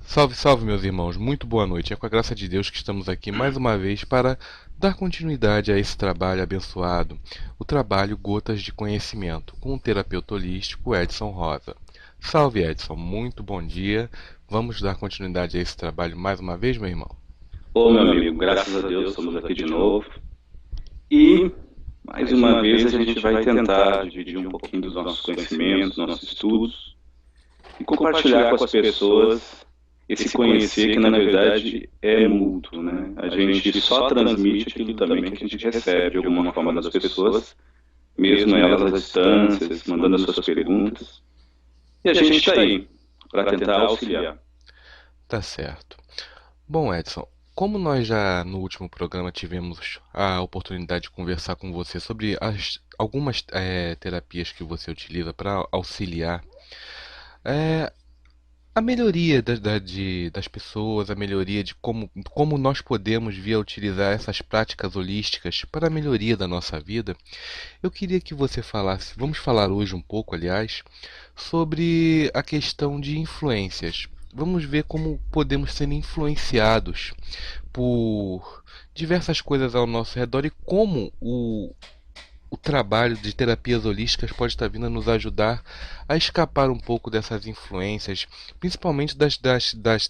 Salve, salve, meus irmãos, muito boa noite. É com a graça de Deus que estamos aqui mais uma vez para dar continuidade a esse trabalho abençoado, o trabalho Gotas de Conhecimento, com o terapeuta holístico Edson Rosa. Salve, Edson, muito bom dia. Vamos dar continuidade a esse trabalho mais uma vez, meu irmão? Ô, meu amigo, graças a Deus estamos aqui de novo. E, mais uma vez, a gente vai tentar dividir um pouquinho dos nossos conhecimentos, nossos estudos, e compartilhar com as pessoas esse conhecer que, na verdade, é mútuo, né? A gente só transmite aquilo também que a gente recebe de alguma forma das pessoas, mesmo elas à distância, mandando as suas perguntas. E a gente está aí para tentar auxiliar. Tá certo. Bom, Edson, como nós já no último programa tivemos a oportunidade de conversar com você sobre algumas terapias que você utiliza para auxiliar a melhoria das pessoas, a melhoria de como nós podemos vir a utilizar essas práticas holísticas para a melhoria da nossa vida, eu queria que você falasse, vamos falar hoje um pouco, aliás, sobre a questão de influências. Vamos ver como podemos ser influenciados por diversas coisas ao nosso redor e como o trabalho de terapias holísticas pode estar vindo a nos ajudar a escapar um pouco dessas influências, principalmente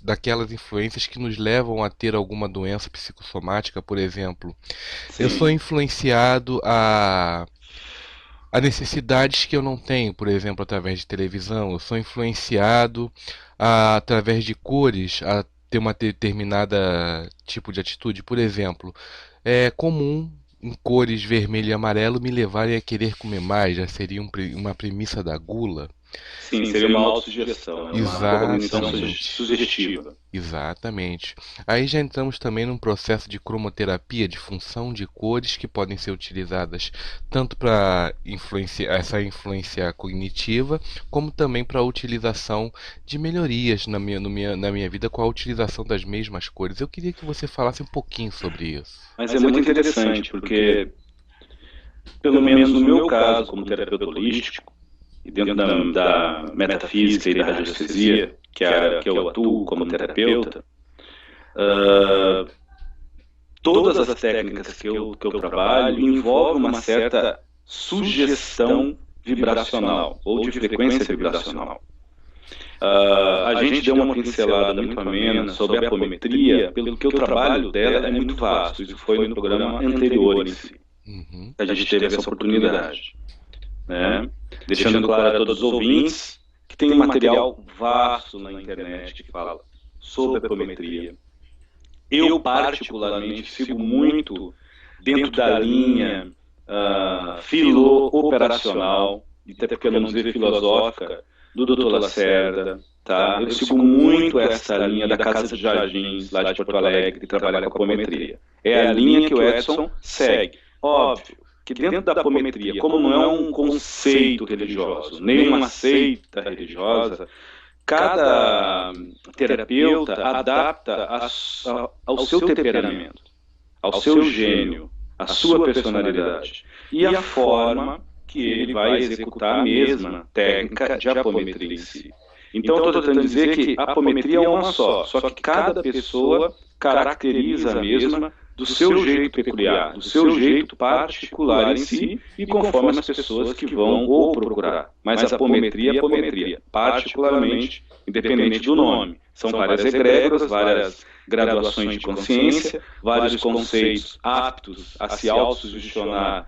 daquelas influências que nos levam a ter alguma doença psicossomática, por exemplo. Sim. Eu sou influenciado a necessidades que eu não tenho, por exemplo, através de televisão. Eu sou influenciado através de cores a ter uma determinada tipo de atitude. Por exemplo, é comum em cores vermelho e amarelo me levarem a querer comer mais, já seria uma premissa da gula. Sim, seria uma autossugestão, né? Uma cognição Exatamente. sugestiva. Exatamente. Aí já entramos também num processo de cromoterapia, de função de cores que podem ser utilizadas tanto para essa influência cognitiva, como também para a utilização de melhorias na minha vida com a utilização das mesmas cores. Eu queria que você falasse um pouquinho sobre isso. Mas é muito interessante, porque, pelo menos no meu caso, como terapeuta holístico, e dentro da metafísica e da radiestesia, que eu atuo como terapeuta, todas as técnicas que eu trabalho envolvem uma certa sugestão vibracional, ou de frequência vibracional. A gente deu uma pincelada muito amena sobre a apometria, pelo que o trabalho dela é muito vasto. Isso foi no programa anterior em si. A gente teve essa oportunidade, né? Deixando claro a todos os ouvintes que tem um material vasto na internet que fala sobre a apometria. Eu, particularmente, sigo muito dentro da linha filo-operacional, e até porque eu não dizer filosófica, do Dr. Lacerda, tá? Eu sigo muito essa linha da Casa de Jardins, lá de Porto Alegre, que trabalha com a apometria. É a linha que o Edson segue. Óbvio que dentro da apometria, como não é um conceito religioso, nem uma seita religiosa, cada terapeuta adapta ao seu temperamento, ao seu gênio, à sua personalidade e a forma que ele vai executar a mesma técnica de apometria em si. Então, estou tentando dizer que a apometria é uma só que cada pessoa caracteriza a mesma do seu jeito peculiar, do seu jeito particular em si e conforme as pessoas que vão ou procurar. Mas a apometria é apometria, particularmente, independente do nome. São várias egrégoras, várias graduações de consciência, vários conceitos aptos a se autossugestionar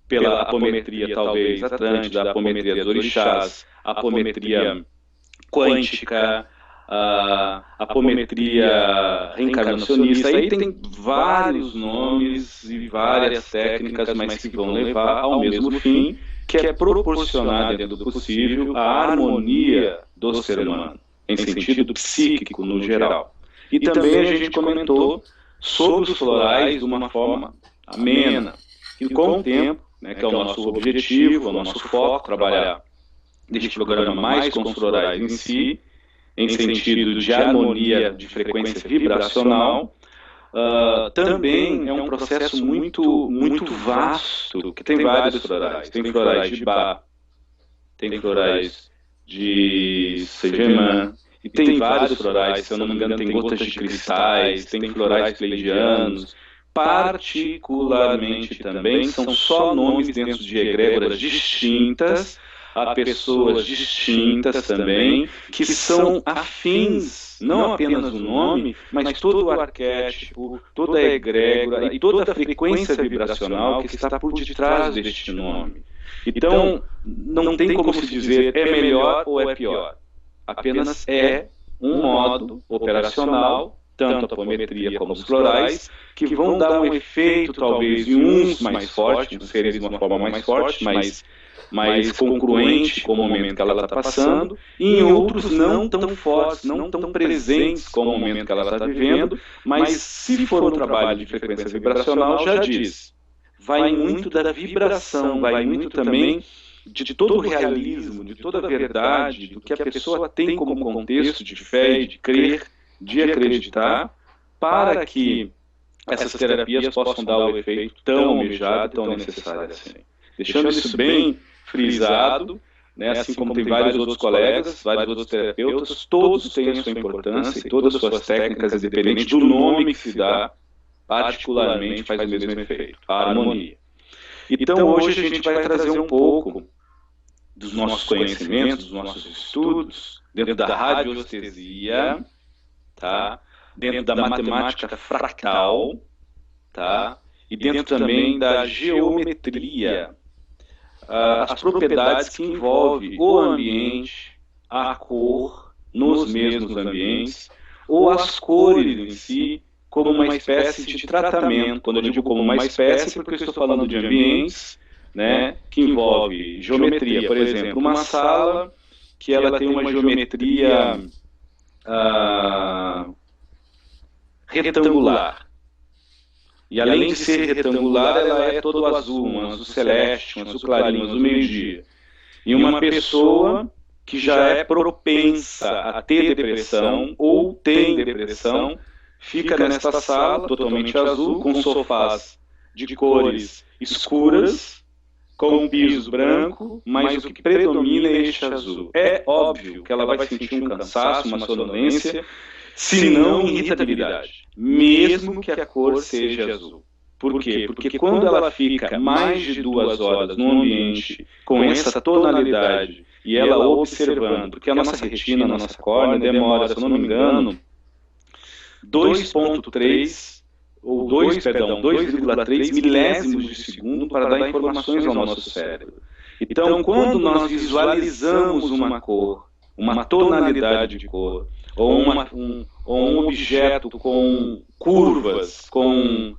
pela apometria, talvez, atlântida, a apometria dos orixás, a apometria quântica, a apometria reencarnacionista. Aí tem vários nomes e várias técnicas, mas que vão levar ao mesmo fim, que é proporcionar, dentro do possível, a harmonia do ser humano. em sentido psíquico no geral. E também a gente comentou sobre os florais de uma forma amena, e com o tempo, né, que é o nosso objetivo, o nosso foco, trabalhar neste programa mais com os florais em si, em sentido de harmonia de frequência vibracional. Também é um processo muito vasto, que tem vários florais. Tem florais de Bach, tem florais de Saint-Germain, e tem vários florais, se eu não me engano, tem gotas de cristais, tem florais pleidianos. Particularmente também, são só nomes dentro de egrégoras distintas, há pessoas distintas também, que são afins, não apenas o nome, mas todo o arquétipo, toda a egrégora e toda a frequência vibracional que está por detrás deste nome. Então, não tem como se dizer é melhor ou é pior. Apenas é um modo operacional, tanto a apometria como os florais, que vão dar um efeito, talvez, em uns mais forte, nos seres de uma forma mais forte, mais congruente com o momento que ela está passando, e em outros não tão fortes, não tão presentes com o momento que ela está vivendo, mas se for um trabalho de frequência vibracional, já diz, vai muito da vibração, vai muito também de todo o realismo, de toda a verdade, do que a pessoa tem como contexto de fé e de crer, de acreditar, para que essas terapias possam dar o efeito tão almejado, tão necessário assim. Deixando isso bem frisado, né, assim como tem vários outros colegas, vários outros terapeutas, todos têm a sua importância e todas as suas técnicas, independente do nome que se dá, particularmente faz o mesmo efeito, a harmonia. Então hoje a gente vai trazer um pouco dos nossos conhecimentos, dos nossos estudos, dentro da radioestesia, tá? Dentro da matemática fractal, tá? E dentro também da geometria, as propriedades que envolvem o ambiente, a cor nos mesmos ambientes, ou as cores em si, como uma espécie de tratamento. Quando eu digo como uma espécie, porque eu estou falando de ambientes, né, que envolve geometria. Por exemplo, uma sala que ela tem uma geometria retangular. E além de ser retangular, ela é todo azul, um azul celeste, um azul clarinho, um azul meio-dia. E uma pessoa que já é propensa a ter depressão ou tem depressão, fica nesta sala totalmente azul, com sofás de cores escuras, com um piso branco, mas o que predomina é este azul. É óbvio que ela vai sentir um cansaço, uma sonolência, se não irritabilidade, mesmo que a cor seja azul. Por quê? Porque quando ela fica mais de 2 horas no ambiente com essa tonalidade e ela observando, porque a nossa retina, a nossa córnea demora, se eu não me engano, 2,3 ou 2,3 milésimos de segundo para dar informações ao nosso cérebro. Então, quando nós visualizamos uma cor, uma tonalidade de cor, ou um objeto com curvas, com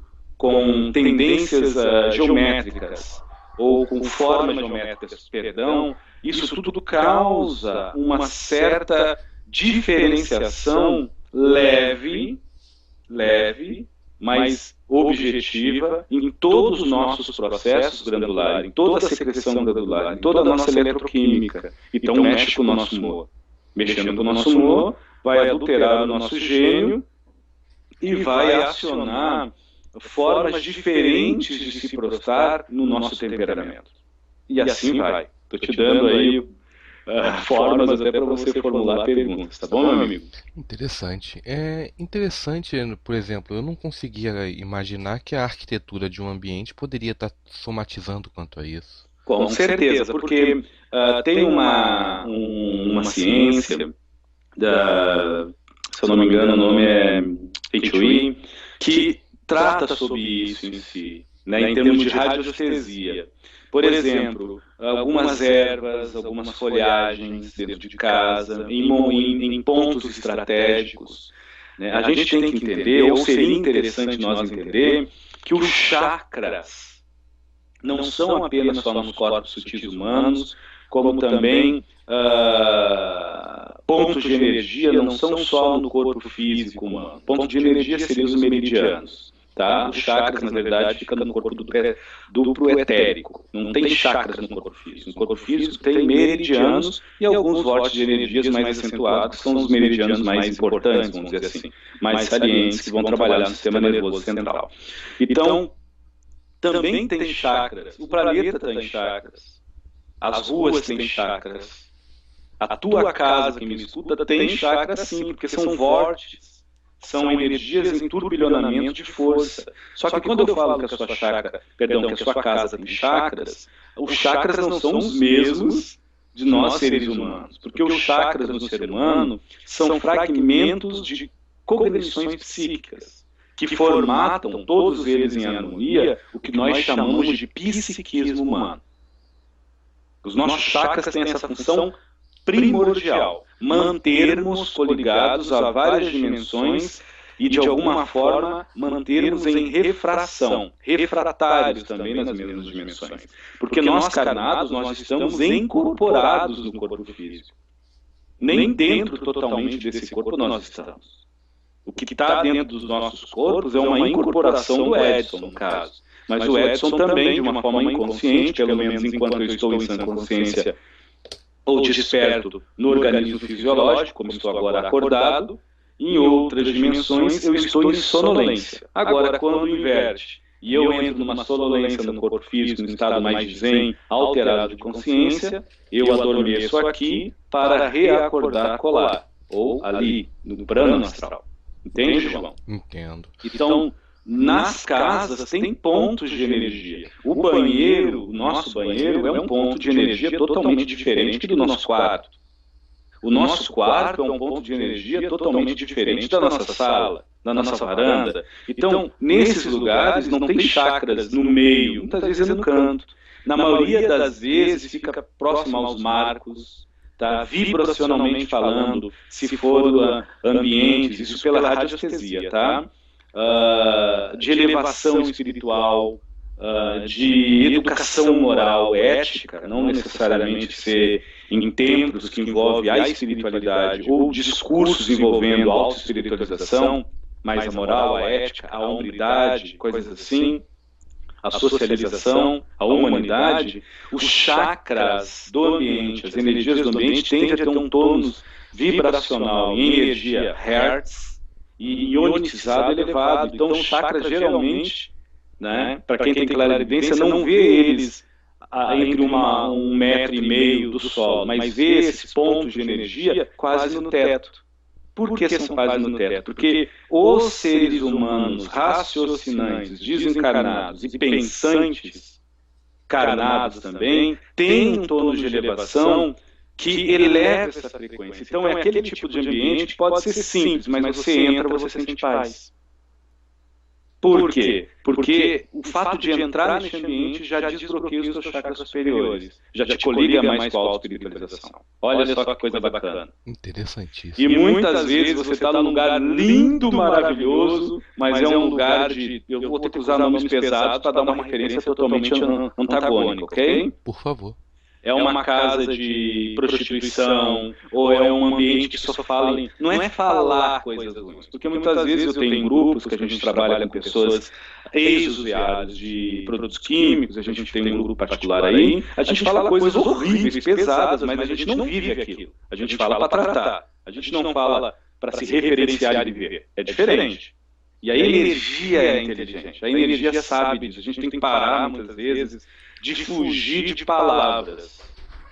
tendências geométricas, ou com formas geométricas, perdão, isso tudo causa uma certa diferenciação leve, mas objetiva em todos os nossos processos glandulares, em toda a secreção glandular, em toda a nossa eletroquímica. Então mexe com o nosso humor. Mexendo com o nosso humor, vai adulterar o nosso gênio e vai acionar formas diferentes de se prostrar no nosso temperamento. E assim vai. Estou te dando aí formas até para você formular perguntas, tá bom, meu amigo? Interessante. É interessante, por exemplo, eu não conseguia imaginar que a arquitetura de um ambiente poderia estar somatizando quanto a isso. Com certeza, porque tem uma ciência, se eu não me engano o nome é Fei Shui, que trata sobre isso em si, né, em termos de radiestesia. Por exemplo, algumas ervas, algumas folhagens dentro de casa, em pontos estratégicos. Né? A gente tem que entender, ou seria interessante nós entender, que os chakras não são apenas só nos corpos sutis humanos, como também pontos de energia não são só no corpo físico humano. Ponto de energia seriam os meridianos. Tá? Os chakras, na verdade, ficam no corpo duplo etérico. Não tem chakras no corpo físico. No corpo físico tem meridianos e alguns vórtices de energias mais acentuados, que são os meridianos mais importantes, vamos dizer assim, mais salientes, que vão trabalhar no sistema nervoso central. Então, também tem chakras. O planeta tem chakras. As ruas têm chakras. A tua casa, quem me escuta, tem chakras sim, porque são vórtices. São energias em turbilhonamento de força. Só que quando eu falo que a sua chakra, perdão, que a sua casa tem chakras, os chakras não são os mesmos de nós seres humanos, porque os chakras no ser humano são fragmentos de cognições psíquicas que formatam, todos eles em harmonia, o que nós chamamos de psiquismo humano. Os nossos chakras têm essa função primordial, mantermos coligados a várias dimensões e, de alguma forma, mantermos em refração, refratários também nas mesmas dimensões. Porque nós, carnados, nós estamos incorporados no corpo físico. Nem dentro totalmente desse corpo nós estamos. O que está dentro dos nossos corpos é uma incorporação do Edson, no caso. Mas o Edson também, de uma forma inconsciente, pelo menos enquanto eu estou em sã consciência, ou desperto no organismo fisiológico, como estou agora acordado, em outras dimensões eu estou em sonolência. Agora, quando inverte e eu entro numa sonolência no corpo físico, no estado mais de zen, alterado de consciência, eu adormeço aqui para reacordar colar, ou ali, no plano astral. Entende, João? Entendo. Então, nas casas tem pontos de energia. O banheiro, o nosso banheiro, é um ponto de energia totalmente diferente do nosso quarto. O nosso quarto é um ponto de energia totalmente diferente da nossa sala, da nossa varanda. Então, nesses lugares não tem chakras no meio, muitas vezes é no canto. Na maioria das vezes fica próximo aos marcos, tá? Vibracionalmente falando, se for ambientes, isso pela radiestesia, tá? De elevação espiritual, de educação moral, ética, não necessariamente ser em templos que envolvem a espiritualidade ou discursos envolvendo a autoespiritualização, mas a moral, a ética, a hombridade, coisas assim, a socialização, a humanidade, os chakras do ambiente, as energias do ambiente tendem a ter um tônus vibracional em energia Hertz, e ionizado elevado. Então, os chakras geralmente, né, para quem tem clarividência, não vê eles entre 1,5 metro do solo, mas vê esses pontos de energia quase no teto. Por que são quase no teto? Porque os seres humanos raciocinantes, desencarnados e pensantes, carnados também, têm um tônus de elevação que eleva essa frequência. Então é aquele tipo de ambiente que pode ser simples, mas você entra, você sente paz. Por quê? Porque o fato de entrar nesse ambiente já desbloqueia os seus chakras superiores, já te coliga mais com a auto-espiritualização. Olha só que coisa bacana. Interessantíssimo. E muitas vezes você está num lugar lindo, maravilhoso, mas é um lugar de... Eu vou ter que usar nomes pesados para dar uma referência totalmente antagônica, ok? Por favor. É uma casa de prostituição, ou é um ambiente que só fala em... Não é falar coisas ruins, porque muitas vezes eu tenho grupos que a gente trabalha com pessoas ex-usuários de produtos químicos, a gente tem um grupo particular aí, a gente fala coisas horríveis, pesadas, mas a gente não vive aquilo. A gente fala para tratar, a gente não fala para se referenciar e viver. É diferente. E a energia é inteligente, a energia sabe disso. A gente tem que parar, muitas vezes, de fugir de palavras.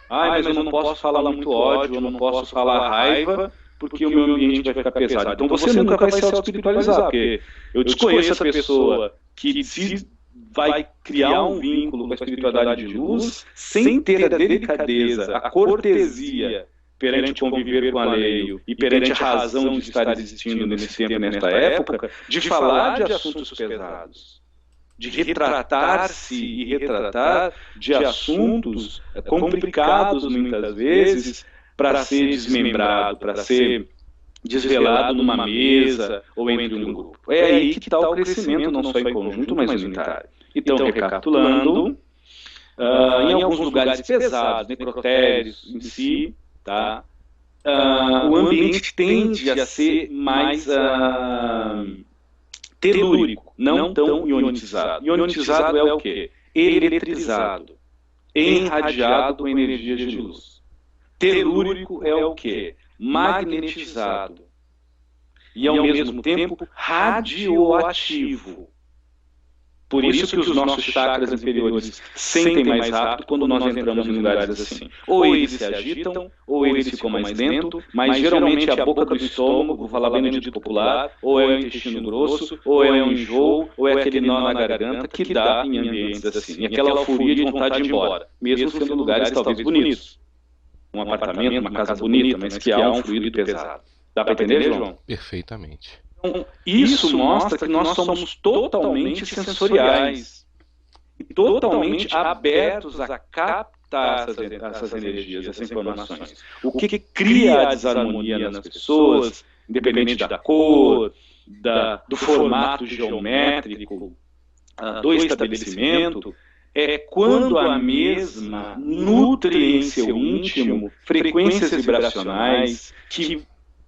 Mas eu não posso falar muito ódio, eu não posso falar raiva, porque o meu ambiente vai ficar pesado. Então você nunca vai se auto-espiritualizar, porque eu desconheço essa pessoa que vai criar um vínculo com a espiritualidade de luz sem ter a delicadeza, a cortesia perante conviver com o alheio e perante a razão de estar existindo nesse tempo e nesta época, de falar de assuntos pesados, de retratar-se e retratar de assuntos complicados muitas vezes para ser desmembrado, para ser desvelado numa mesa ou entre um grupo. É aí que está o crescimento, não só em conjunto, mas unitário. Então, recapitulando, em alguns lugares pesados, necrotérios em si, tá? o ambiente tende a ser mais telúrico, não tão ionizado. Ionizado é o quê? Eletrizado, enradiado com energia de luz. Telúrico é o quê? Magnetizado. E, ao mesmo tempo, radioativo. Por isso que os nossos chakras inferiores sentem mais rápido quando nós entramos em lugares assim. Ou eles se agitam, ou eles ficam mais lentos, mas geralmente é a boca do estômago, vou falar bem no dito popular, ou é o intestino grosso, ou é um enjoo, ou é aquele nó na garganta que dá em ambientes assim. E aquela euforia de vontade de ir embora, mesmo sendo lugares talvez bonitos. Um apartamento, uma casa bonita, mas que há um fluido pesado. Dá para entender, João? Perfeitamente. Então, isso mostra que nós somos totalmente sensoriais e totalmente abertos a captar essas energias, essas informações. O que cria a desarmonia nas pessoas, independente da cor, do formato geométrico, do estabelecimento, é quando a mesma nutre em seu íntimo frequências vibracionais que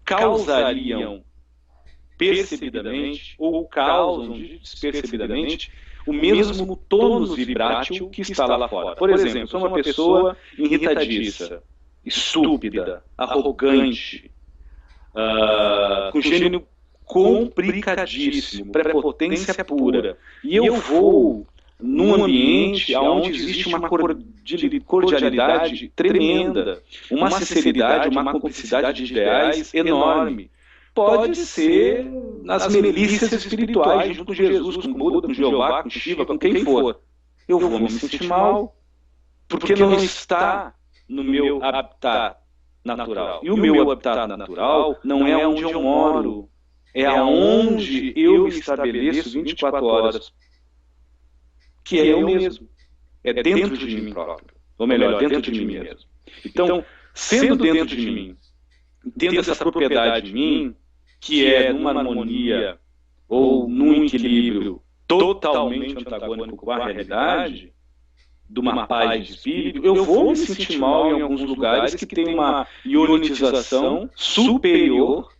causariam percebidamente ou causam despercebidamente o mesmo tônus vibrátil que está lá fora. Por exemplo, sou uma pessoa irritadiça, estúpida, arrogante, com gênio complicadíssimo, prepotência pura, e eu vou num ambiente onde existe uma cordialidade tremenda, uma sinceridade, uma cumplicidade de ideais enorme. Pode ser nas milícias espirituais, junto com Jesus, com Buda, com Jeová, com Shiva, com quem for. Eu vou me sentir mal, porque não está no meu habitat natural. E o meu habitat natural não é onde eu moro, é aonde eu me estabeleço 24 horas, que é eu mesmo. É dentro de mim próprio. Ou melhor, dentro de mim mesmo. Então, sendo dentro de mim, tendo essa propriedade em mim, que é numa harmonia ou num equilíbrio totalmente antagônico com a realidade, de uma paz de espírito, eu vou me sentir mal em alguns lugares que tem uma ionização superior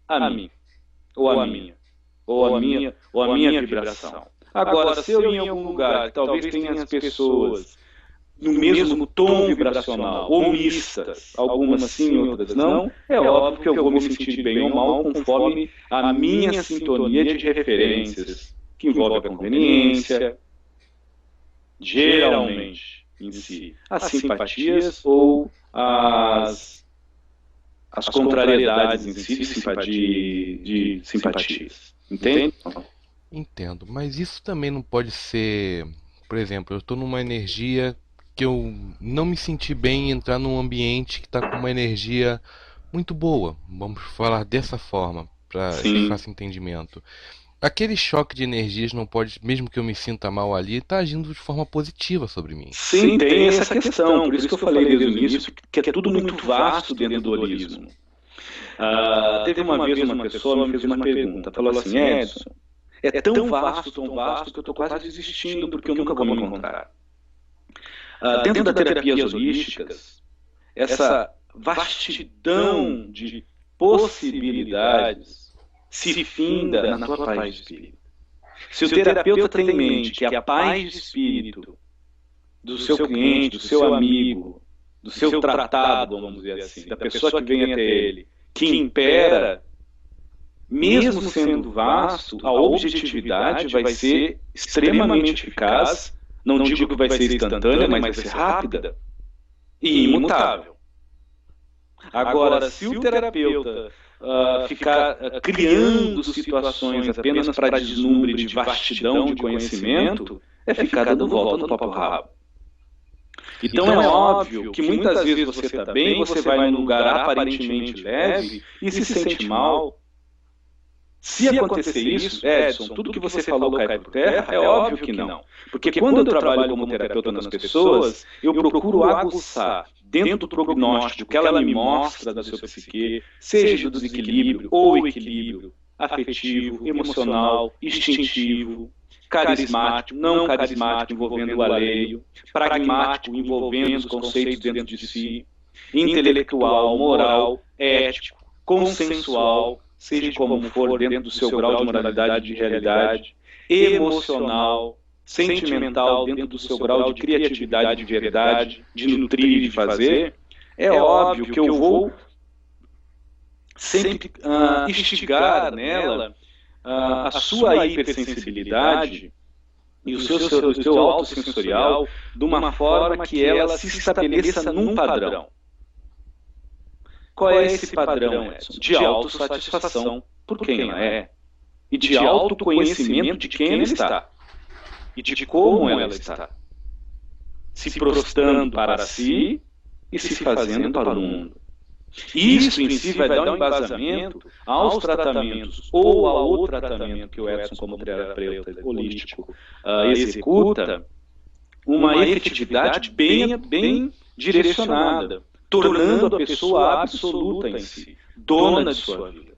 a mim, ou a minha vibração. Agora, se eu ir em algum lugar que talvez tenha as pessoas no mesmo tom vibracional, ou mistas, algumas sim, outras não, é óbvio que eu vou me sentir bem ou mal conforme a minha sintonia de referências, que envolve a conveniência, geralmente, em si, as simpatias ou as contrariedades em si de simpatias. Entende? Entendo, mas isso também não pode ser, por exemplo, eu estou numa energia que eu não me senti bem em entrar num ambiente que está com uma energia muito boa, vamos falar dessa forma, para que faça entendimento. Aquele choque de energias não pode, mesmo que eu me sinta mal ali, estar agindo de forma positiva sobre mim. Sim, tem essa questão, por isso que eu falei desde o início, que é tudo muito vasto dentro do holismo. Teve uma vez uma pessoa me fez uma pergunta, falou assim, Edson, é tão vasto que eu estou quase desistindo porque eu nunca vou me encontrar. Dentro das terapias holísticas, essa vastidão de possibilidades se finda na tua paz de espírito. Se o terapeuta tem em mente que a paz de espírito do seu cliente, do seu amigo, do seu tratado, vamos dizer assim, da pessoa que vem até ele, que impera, mesmo sendo vasto, a objetividade vai ser extremamente eficaz. Não digo que vai ser instantânea, mas vai ser rápida e imutável. Agora, se o terapeuta ficar criando situações apenas para deslumbre de vastidão de conhecimento, é ficar dando volta no papo rabo. Então é óbvio que muitas vezes você está bem, você vai num lugar aparentemente leve e se sente mal. Se acontecer isso, Edson, tudo que você falou cai por terra? É óbvio que não. Porque quando eu trabalho como terapeuta nas pessoas, eu procuro aguçar dentro do prognóstico que ela me mostra do seu psique, seja do desequilíbrio ou equilíbrio afetivo, emocional, instintivo, carismático, não carismático envolvendo o alheio, pragmático envolvendo os conceitos dentro de si, intelectual, moral, ético, consensual, seja como for, dentro do seu grau de moralidade e de realidade, emocional, sentimental, dentro do seu grau de criatividade, de verdade, de nutrir e de fazer, é óbvio que eu vou sempre instigar nela a sua hipersensibilidade e o seu autossensorial de uma forma que ela se estabeleça num padrão. Qual é esse padrão, Edson? De autossatisfação por quem ela é e de autoconhecimento de quem ela está e de como ela está, se prostrando para si e se fazendo para o mundo. Isso em si vai dar um embasamento aos tratamentos ou ao tratamento que o Edson, como terapeuta holístico, executa, uma efetividade bem direcionada, tornando a pessoa absoluta em si, dona de sua vida,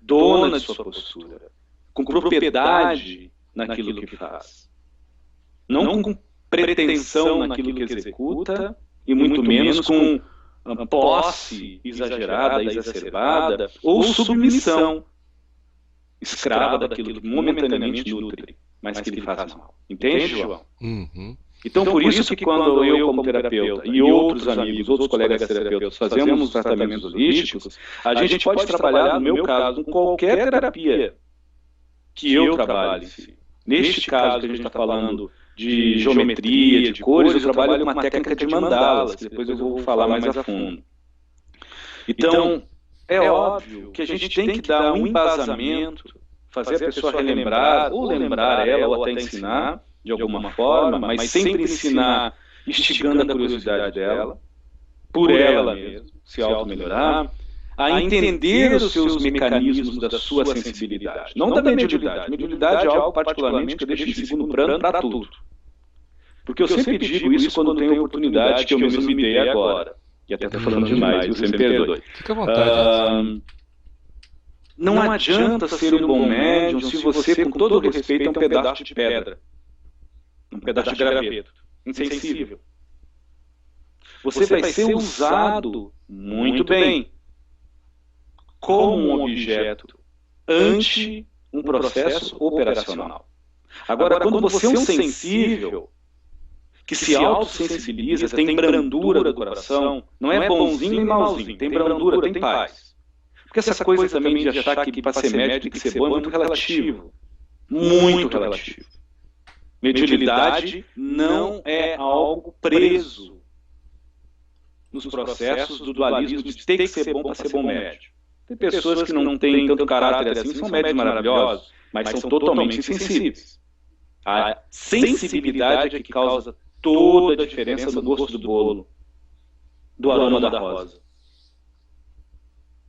dona de sua postura, com propriedade naquilo que faz. Não com pretensão naquilo que executa, e muito menos com posse exagerada, exacerbada, ou submissão, escrava daquilo que momentaneamente nutre, mas que lhe faz mal. Entende, João? Uhum. Então, por isso que quando eu, como terapeuta, e outros amigos, outros colegas terapeutas, fazemos tratamentos holísticos, a gente pode trabalhar, no meu caso, com qualquer terapia que eu trabalhe. Neste caso que a gente está falando de geometria, de cores, eu trabalho com uma técnica de mandalas, que depois eu vou falar mais a fundo. Então, é óbvio que a gente tem que dar um embasamento, fazer a pessoa relembrar, ou lembrar ela, ou até ensinar, de alguma forma, mas sempre ensinar, instigando a curiosidade dela, por ela mesma, se auto-melhorar, a entender os seus mecanismos da sua sensibilidade, não da mediunidade. Mediunidade é algo particularmente que eu deixo em segundo plano para tudo. Porque eu sempre digo isso quando tenho oportunidade, que eu mesmo me dei agora. E até estou falando demais, você me perdoe. Fica à vontade. Não adianta ser um bom médium se você, com todo o respeito, é um pedaço de pedra. Um pedaço de graveto. Insensível. Você vai ser usado muito bem como um objeto ante um processo operacional. Agora, quando você é um sensível, que se autossensibiliza, tem brandura do coração, não é bonzinho nem malzinho, tem brandura, tem paz. Porque essa coisa também de achar que para ser médico tem que ser bom é muito relativo. Muito relativo. Mediunidade não é algo preso nos processos do dualismo de ter que ser bom para ser bom médium. Tem pessoas que não têm tanto caráter assim, são médios maravilhosos, mas são totalmente insensíveis. A sensibilidade é que causa toda a diferença no gosto do bolo, do aroma da rosa.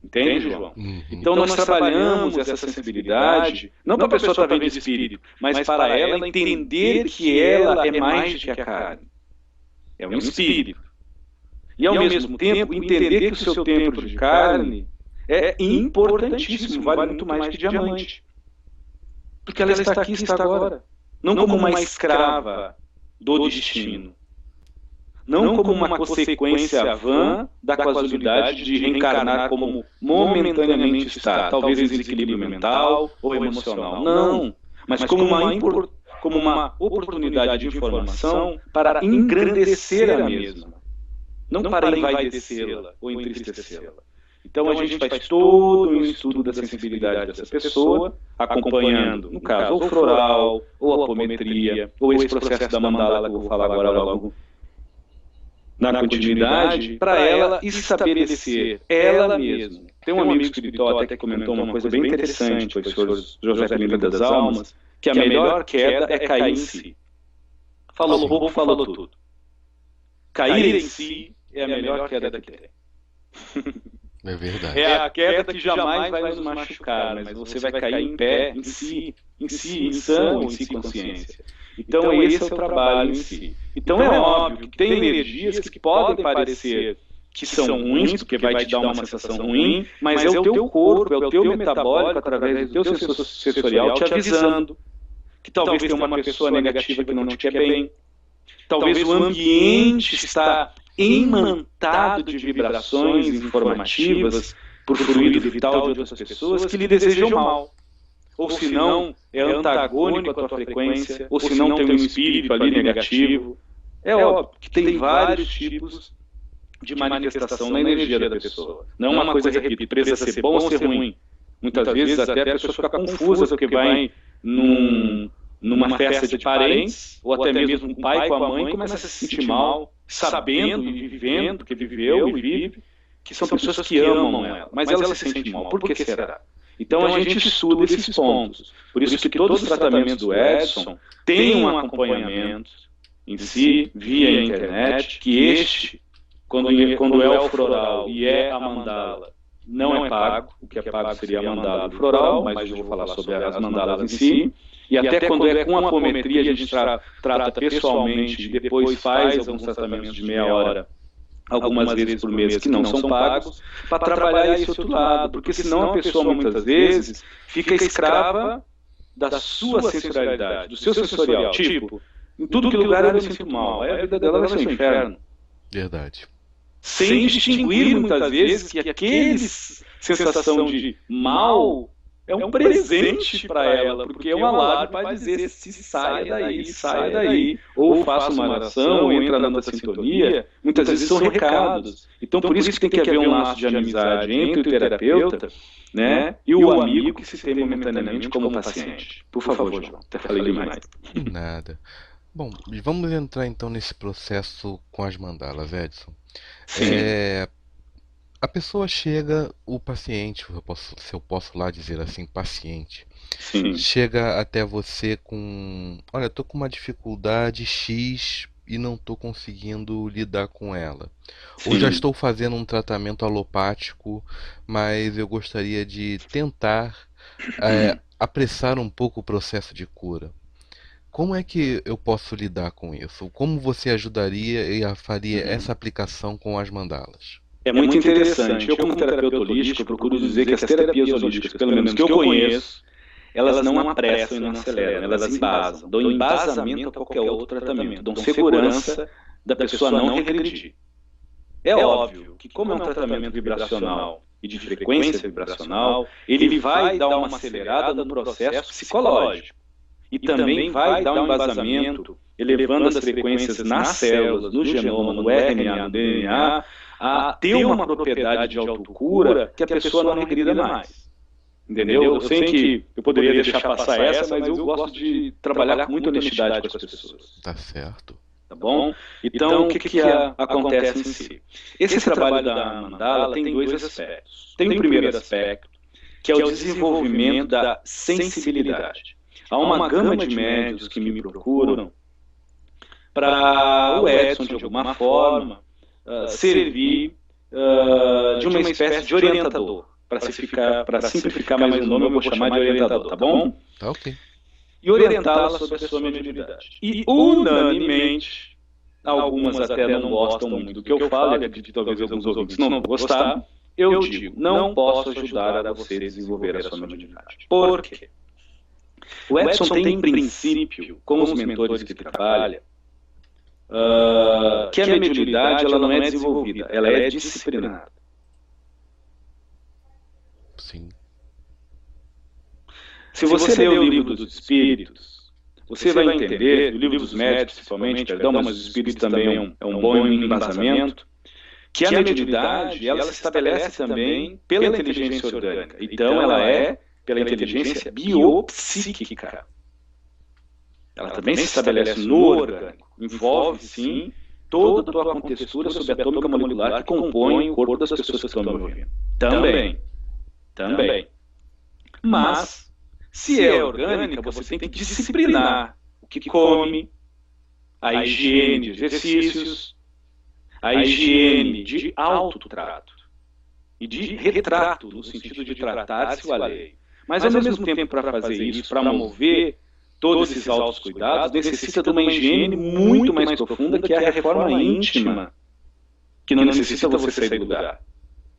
Entende, João? Então nós trabalhamos essa sensibilidade, não para a pessoa estar vendo espírito, mas para ela entender que ela é mais do que a carne. É um espírito. E ao mesmo tempo entender que o seu templo de carne é importantíssimo, vale muito mais que diamante. Porque ela está aqui, está agora. Não como uma escrava do destino. Não como uma consequência vã da casualidade de reencarnar como momentaneamente está, talvez em desequilíbrio mental ou emocional. Não, mas como uma oportunidade de informação para engrandecer a mesma. Não para envaidecê-la ou entristecê-la. Então a gente faz todo um estudo da sensibilidade dessa pessoa, acompanhando, no caso, ou floral, ou apometria, ou esse processo da mandala que eu vou falar agora logo na continuidade, para ela estabelecer ela mesma. Tem um amigo espiritual até que comentou uma coisa bem interessante, foi o senhor José Clínica das Almas, que a melhor queda é cair em si. Falou pouco, falou tudo. Cair em si é a melhor queda que tem. É verdade. É a queda que jamais vai nos machucar, mas você vai cair em pé, em si, em sã, em si consciência. Então esse é o trabalho em si. Então é óbvio que tem energias que podem parecer que são ruins, porque vai te dar uma sensação ruim, mas é o teu corpo, é o teu metabólico, através do teu sensorial, te avisando que talvez tenha uma pessoa negativa que não te quer bem. Talvez o ambiente está imantado de vibrações informativas por fluido vital de outras pessoas que lhe desejam mal. Ou se não, é antagônico à tua frequência, ou se não tem um espírito ali negativo. É óbvio que tem vários tipos de manifestação na energia da pessoa. Não é uma coisa, repito, precisa ser bom ou ser ruim. Muitas vezes até a pessoa fica confusa porque vai numa festa de parentes, ou até mesmo com o pai, com a mãe, começa a se sentir mal, sabendo e vivendo, porque viveu e vive, que são pessoas que amam ela, mas ela se sente mal. Por que será? Então a gente estuda esses pontos. Por isso que todos os tratamentos do Edson têm um acompanhamento em si, via internet, que este, quando é o floral e é a mandala, não é pago. O que é pago seria a mandala e o floral, mas eu vou falar sobre as mandalas em si. E até quando é com apometria, a gente trata pessoalmente e depois faz alguns tratamentos de meia hora, algumas vezes por mês, que não são pagos, para trabalhar esse outro lado. Porque senão a pessoa, muitas vezes, fica escrava da sua sensorialidade, do seu sensorial. Tipo, em tudo que lugar eu me sinto mal, aí a vida dela vai ser um inferno. Verdade. Sem distinguir, muitas vezes, que aquele sensação de mal é um presente para ela, porque é um alarme para dizer se saia daí, ou faça uma oração, ou entra na nossa sintonia. Muitas vezes são recados. Então, por isso que tem que haver um laço de amizade entre o terapeuta, né, e o amigo que se tem momentaneamente como paciente. Por favor, João, até falei demais. Nada. Bom, vamos entrar então nesse processo com as mandalas, Edson. Sim. A pessoa chega, o paciente, se eu posso lá dizer assim, paciente, Sim. chega até você com, olha, estou com uma dificuldade X e não estou conseguindo lidar com ela. Ou já estou fazendo um tratamento alopático, mas eu gostaria de tentar apressar um pouco o processo de cura. Como é que eu posso lidar com isso? Como você ajudaria e faria essa aplicação com as mandalas? É muito interessante. Eu, como terapeuta holístico, procuro dizer que as terapias holísticas, pelo menos que eu conheço, elas não apressam e não aceleram, elas embasam. Dão embasamento a qualquer outro tratamento, dão segurança da pessoa não regredir. É óbvio que, como é um tratamento vibracional e de frequência vibracional, ele vai dar uma acelerada no processo psicológico. E também vai dar um embasamento, elevando as frequências nas células, no genoma, no RNA, no DNA, a ter uma propriedade de autocura que a pessoa não regrida mais. Entendeu? Eu sei que eu poderia deixar passar essa, mas eu gosto de trabalhar com muita honestidade com as pessoas. Tá certo. Tá bom? Então, o que acontece em si? Esse trabalho da mandala tem dois aspectos. Tem o primeiro aspecto, que é o desenvolvimento da sensibilidade. Há uma gama de médios que me procuram para o Edson, de alguma forma, servir de uma espécie de orientador. Para simplificar mais o nome, eu vou chamar de orientador, tá bom? Tá ok. E orientá-la sobre a sua mediunidade. E, unanimemente, algumas até não gostam muito do que eu falo, e acredito que talvez alguns ouvintes não vão gostar, eu digo, não posso ajudar a você a desenvolver a sua mediunidade. Por quê? O Edson tem em princípio, com os mentores que trabalha, que a mediunidade ela não é desenvolvida, ela é disciplinada. Sim. Se você ler o livro dos Espíritos, você vai entender, o livro dos Médiuns principalmente, perdão, mas os Espíritos também é um bom embasamento, que a mediunidade ela se estabelece também pela inteligência orgânica. Então ela é pela inteligência biopsíquica. Ela também se estabelece no orgânico. Envolve, sim, toda a tua contextura subatômica molecular que compõe o corpo das pessoas que estão me ouvindo. Também. Mas, se é orgânica, você tem que disciplinar o que come, a higiene de exercícios, a higiene de autotrato e de retrato, no sentido de tratar-se o alheio. Mas, ao mesmo tempo, para fazer isso, para mover todos esses altos cuidados, necessita de uma higiene muito mais profunda, que é a reforma íntima, que não necessita você sair do lugar,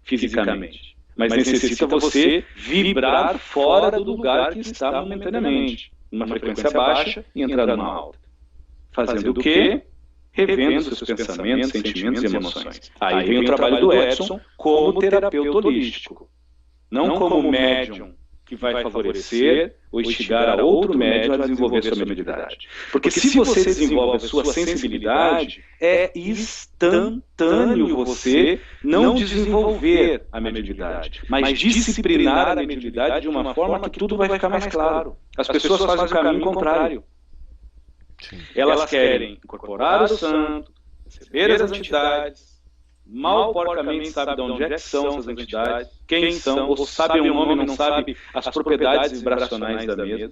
fisicamente, mas necessita você vibrar fora do lugar que está momentaneamente, numa frequência baixa e entrar numa alta. Fazendo o quê? revendo seus pensamentos, sentimentos e emoções. Aí vem o trabalho do Edson como terapeuta holístico, não como médium que vai favorecer ou instigar a outro médium a desenvolver sua mediunidade. Porque se você desenvolve a sua sensibilidade, é instantâneo você não desenvolver a mediunidade, mas disciplinar a mediunidade de uma forma que tudo vai ficar mais claro. As pessoas fazem o caminho contrário. Elas querem incorporar o santo, receber as entidades, mal porcamente sabe de onde é que são essas entidades, quem são, ou sabe o nome, não sabe as propriedades vibracionais da mesma.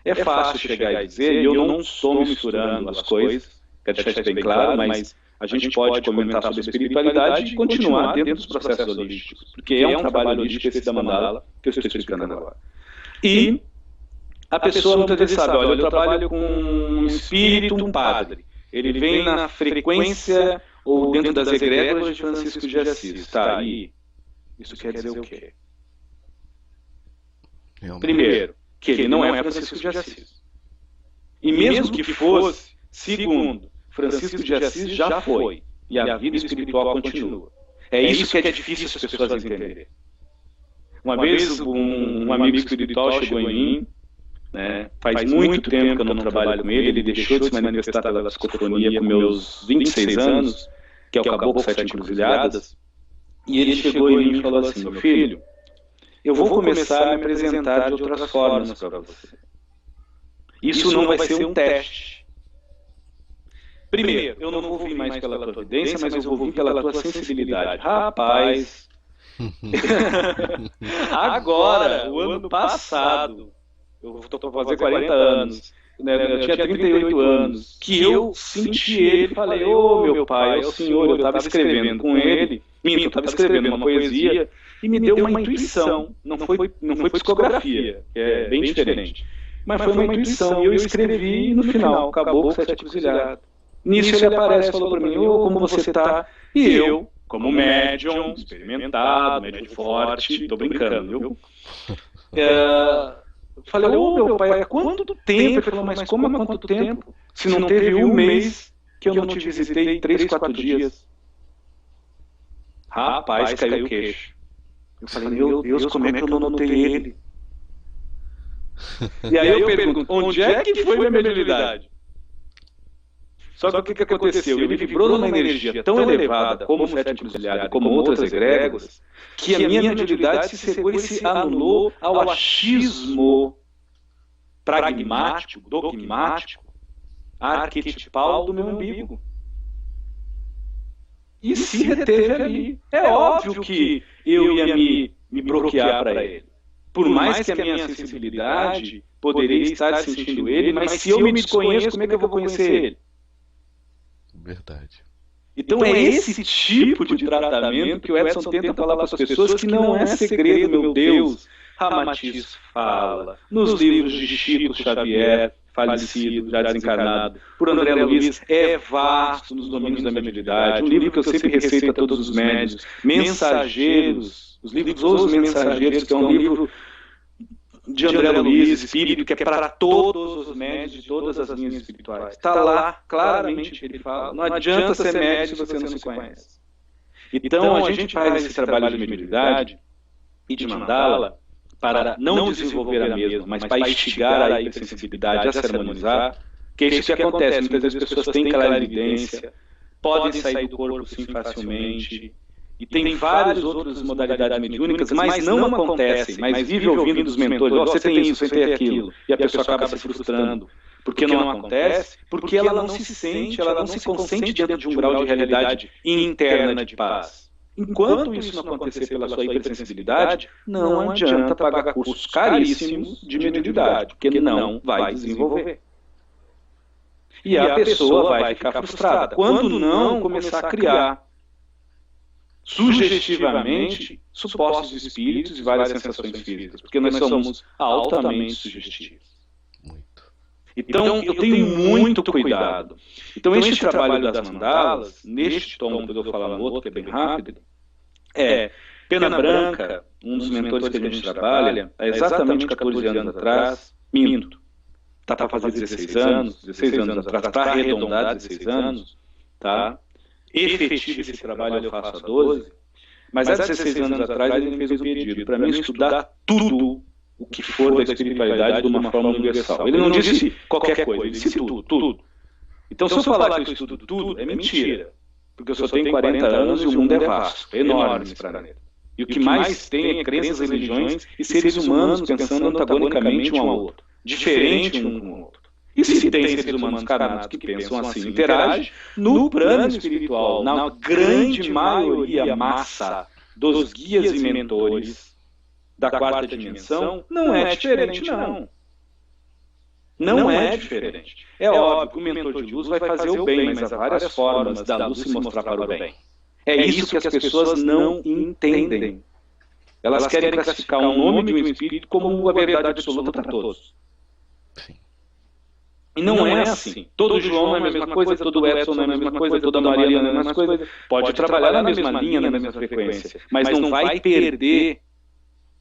É fácil chegar e dizer, e eu não estou misturando as coisas, quero deixar isso bem claro, mas a gente pode comentar sobre espiritualidade e continuar dentro dos processos holísticos, porque é um trabalho holístico esse da mandala que eu estou explicando agora. E a pessoa muitas vezes sabe, olha, eu trabalho com um espírito, um padre, ele vem na frequência ou dentro das egrégoras de Francisco de Assis. Tá, aí isso quer dizer o quê? Primeiro, que ele não é Francisco de Assis. E mesmo que fosse, segundo, Francisco de Assis já foi. E a vida espiritual continua. É isso que é difícil as pessoas entenderem. Uma vez um amigo espiritual chegou em mim, né, faz muito tempo que eu não trabalho com ele deixou de se manifestar pela psicofonia com meus 26 anos, que é o Caboclo Sete Encruzilhadas, e ele chegou em mim e falou assim, meu filho, eu vou começar a me apresentar de outras formas para você. Isso não vai ser um teste. Primeiro, eu não vou vir mais pela tua evidência, mas eu vou vir pela tua sensibilidade. Rapaz, agora, o ano passado, eu estou para fazer 40 anos, né, eu tinha 38 anos, que eu senti ele e falei, ô meu pai, é o senhor, eu estava escrevendo com ele, eu estava escrevendo uma poesia, e me deu uma intuição, não foi psicografia, que é bem diferente, mas foi uma intuição, e eu escrevi no final, Caboclo Sete Encruzilhadas. Nisso ele aparece e falou para mim, ô, como você está? E eu, como médium, experimentado, médium forte, estou brincando, viu? Falei, ô meu pai, há quanto tempo? Ele falou, mas como há quanto tempo? Se não teve um mês que eu não te visitei, 3, 4 dias. Rapaz, caiu o queixo. Eu falei, meu Deus, como é que eu não notei ele? E aí eu pergunto, onde é que foi minha mediunidade? Só que o que aconteceu? Ele vibrou numa energia tão elevada, como o Sete Encruzilhadas, como outras egrégoras, que a minha mediunidade se cegou e se anulou ao achismo pragmático, dogmático, arquetipal do meu umbigo. E se reteve ali. É óbvio que eu ia me bloquear para ele. Por mais que a minha sensibilidade poderia estar sentindo ele, mas se eu me desconheço, como é que eu vou conhecer ele? Verdade. Então é esse tipo de tratamento que o Edson tenta falar para as pessoas que não é segredo, meu Deus. Ramatiz fala, nos livros de Chico Xavier, falecido, já desencarnado, por André Luiz, é vasto nos domínios da mediunidade, um livro que eu sempre receito a todos os médiuns, Mensageiros, os livros Os Mensageiros, que é um livro de André Luiz, espírito, que é para todos os médios de todas as linhas espirituais. Está lá, claramente, ele fala, não adianta ser médio se você não se conhece. Então, a gente faz esse trabalho de mediunidade e de mandala para não desenvolver a mesma, mas para instigar a hipersensibilidade a se harmonizar, que é isso que acontece. Muitas vezes as pessoas têm clarividência, podem sair do corpo sim facilmente, e tem várias outras modalidades mediúnicas, mas não acontecem, mas vive ouvindo dos mentores, oh, você tem isso, você tem aquilo, e a pessoa acaba se frustrando. Porque não acontece? Porque ela não se sente, ela não se consente dentro de um grau de realidade interna de paz. Enquanto isso não acontecer pela sua hipersensibilidade, não adianta pagar cursos caríssimos de mediunidade, porque não vai desenvolver. E a pessoa vai ficar frustrada. Quando não começar a criar sugestivamente supostos espíritos e várias sensações físicas, porque nós somos altamente sugestivos. Então, eu tenho muito cuidado. Então, este trabalho das mandalas, neste tom, que eu vou falar no outro, que é bem rápido, é Pena Branca, um dos mentores que a gente trabalha, há exatamente 14 anos atrás, minto. está para fazer 16 anos atrás, para arredondar 16 anos, tá? Efetivo esse trabalho eu faço há 12, mas há 16 anos atrás ele me fez um pedido para mim estudar tudo o que for da espiritualidade de uma forma universal. Ele não disse qualquer coisa, ele disse tudo. Então, se eu falar que eu estudo tudo, é mentira. Porque eu só tenho 40 anos e o mundo é vasto, é enorme esse planeta. E o que mais tem é crenças, religiões e seres humanos pensando antagonicamente um ao outro, diferente um com o outro. E se tem seres humanos encarnados que pensam assim, interagem, no plano espiritual, na grande maioria, massa dos guias e mentores da quarta dimensão, não é diferente, não. Não é diferente. É óbvio que o mentor de luz vai fazer o bem, mas há várias formas da luz se mostrar para o bem. É isso que as pessoas não entendem. Elas querem classificar um nome de um espírito como a verdade absoluta para todos. Sim. E não é assim. Todo João é a mesma coisa, todo Edson é a mesma coisa, toda Maria é a mesma coisa. Pode trabalhar na mesma linha, na mesma frequência, mas não vai perder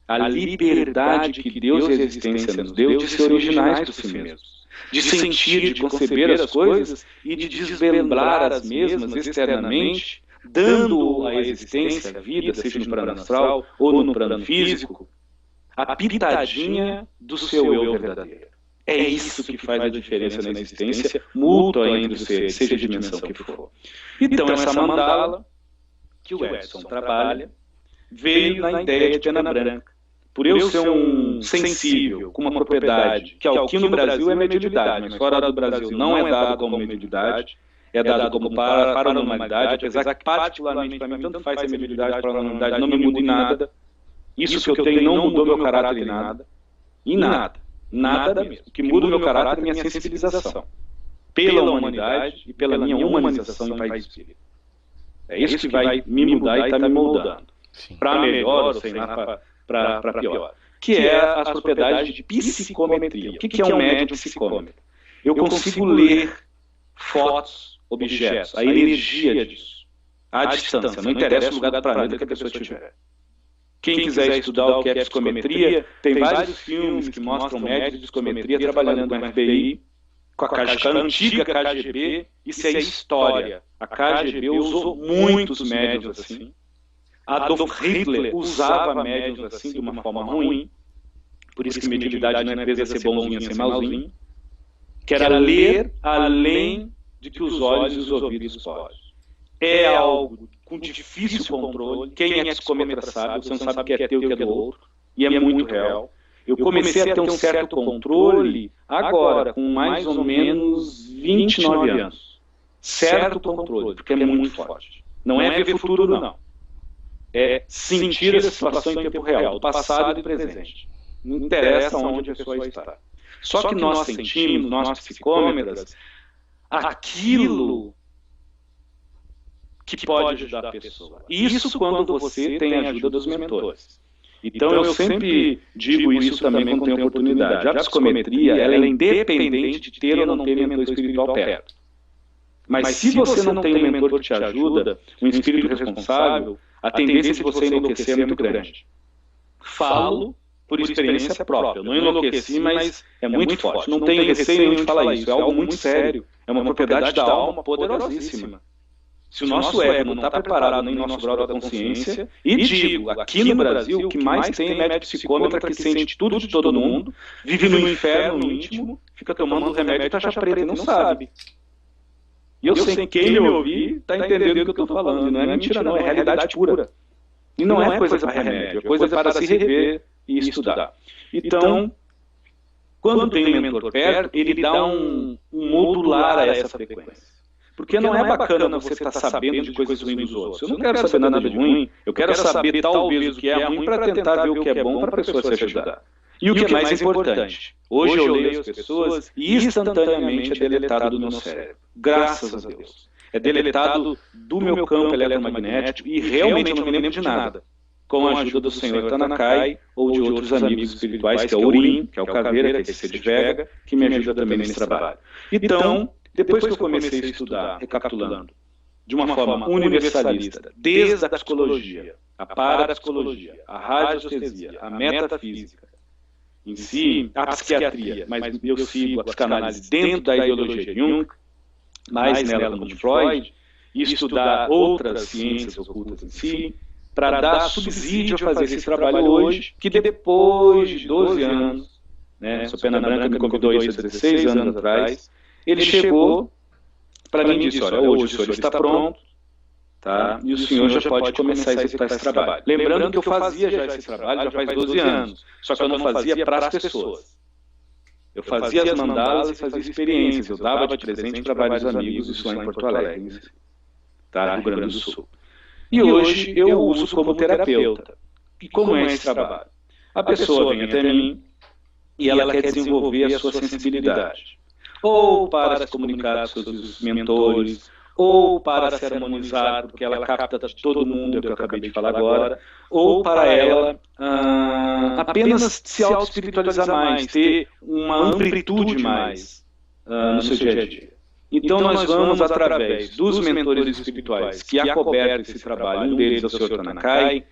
a liberdade que Deus e a existência nos deu de ser originais por si mesmos, de sentir, de conceber as coisas e de desvendar as mesmas externamente, dando à existência, à vida, seja no plano astral ou no plano físico, a pitadinha do seu eu verdadeiro. É isso que faz a diferença na existência mútua entre os seres, seja a dimensão que for. Então, essa mandala que o Edson trabalha veio na ideia de pena branca. Por eu ser um sensível, com uma propriedade, que aqui no Brasil é mediunidade, mas fora do Brasil não é dado como mediunidade, é dado como paranormalidade, apesar que particularmente para mim tanto faz ser mediunidade, paranormalidade, não me muda em nada. Isso que eu tenho não mudou meu caráter em nada. Em nada. Nada mesmo. O que muda o meu caráter é minha sensibilização. Pela humanidade e pela minha humanização em país espírita. É isso que vai me mudar e está me moldando. Para melhor ou sei lá, para pior. Que é as propriedades de psicometria. O que é um médium psicômetro? Eu consigo ler fotos, objetos, a energia disso, à distância, não interessa o lugar do planeta que a pessoa estiver. Quem quiser estudar o que é psicometria, tem vários filmes que mostram médios de psicometria trabalhando com a FBI, com a antiga KGB, isso é história. A KGB usou muitos médios assim. Adolf Hitler usava médios assim de uma forma ruim, por isso que mediunidade não é presa a ser bonzinho, a ser malzinho, que era ler além de que os olhos e os ouvidos podem. É algo com difícil controle. Quem é psicometra sabe, você não sabe o que é teu e o que é do outro, e é muito real. Eu comecei a ter um certo controle agora, com mais ou menos 29 anos. Certo controle, porque é muito forte. Não é ver futuro, não. É sentir a situação em tempo real, do passado e do presente. Não interessa onde a pessoa está. Só que nós sentimos, nós psicômetras, aquilo que pode ajudar a pessoa. Isso quando você tem a ajuda dos mentores. Então eu sempre digo isso também quando tenho oportunidade. A psicometria ela é independente de ter ou não ter mentor espiritual perto. Mas se você não tem um mentor que te ajuda, um espírito responsável, a tendência de você enlouquecer é muito grande. Falo por experiência própria. Eu não enlouqueci, mas é muito forte. Não tenho receio nenhum de falar isso. É algo muito sério. É uma propriedade da alma poderosíssima. Se o nosso ego não está preparado nem nosso grau da consciência, e digo, aqui no Brasil, o que mais tem é médico psicômetra que sente tudo de todo mundo, vive no inferno íntimo, fica tomando remédio de taxa preta e não sabe. E eu sei que quem me ouvir está entendendo o que eu estou falando. Não é mentira, não. É realidade pura. E não é coisa para remédio. É coisa para se rever e estudar. Então, quando tem um mentor perto, ele dá um modular a essa frequência. Porque não é bacana você estar sabendo de coisas ruins dos outros. Eu não quero saber nada de ruim. Eu quero saber talvez o que é ruim para tentar ver o que é bom para a pessoa se ajudar. E o que é mais importante, hoje eu leio as pessoas e instantaneamente é deletado do meu cérebro. Graças a Deus. É deletado do meu campo eletromagnético e realmente eu não me lembro de nada. Com a ajuda do Senhor Tanakai ou de outros amigos espirituais, que é o Urim, que é o Caveira, que é esse de Vega, que me ajuda também nesse trabalho. Então, depois que eu comecei a estudar, recapitulando, de uma forma universalista, desde a psicologia, a parapsicologia, a radiestesia, a metafísica, em si, a psiquiatria, mas eu sigo a psicanálise dentro da ideologia de Jung, mais nela como de Freud, e estudar outras ciências ocultas em si, para dar subsídio a fazer esse trabalho hoje, que depois de 12 anos, né, o Pena Branca me convidou isso há 16 anos atrás, ele chegou para mim e disse, olha, hoje o senhor está pronto, tá? E o senhor já pode começar a executar esse trabalho. Lembrando que eu fazia já esse trabalho já faz 12 anos, só que eu não fazia para as pessoas. Eu fazia as mandalas e fazia experiências, eu dava de presente para vários amigos, isso lá em Porto Alegre, tá? Rio Grande do Sul. E hoje eu uso como terapeuta. E como é esse trabalho? A pessoa vem até mim e ela quer desenvolver a sua sensibilidade. Ou para se comunicar com seus mentores, ou para se harmonizar, porque ela capta de todo mundo, que eu acabei de falar agora, ou para ela apenas se auto-espiritualizar mais, ter uma amplitude mais no seu dia a dia. Então nós vamos, através dos mentores espirituais que acobertam esse trabalho, um deles é o Sr. Tanakai,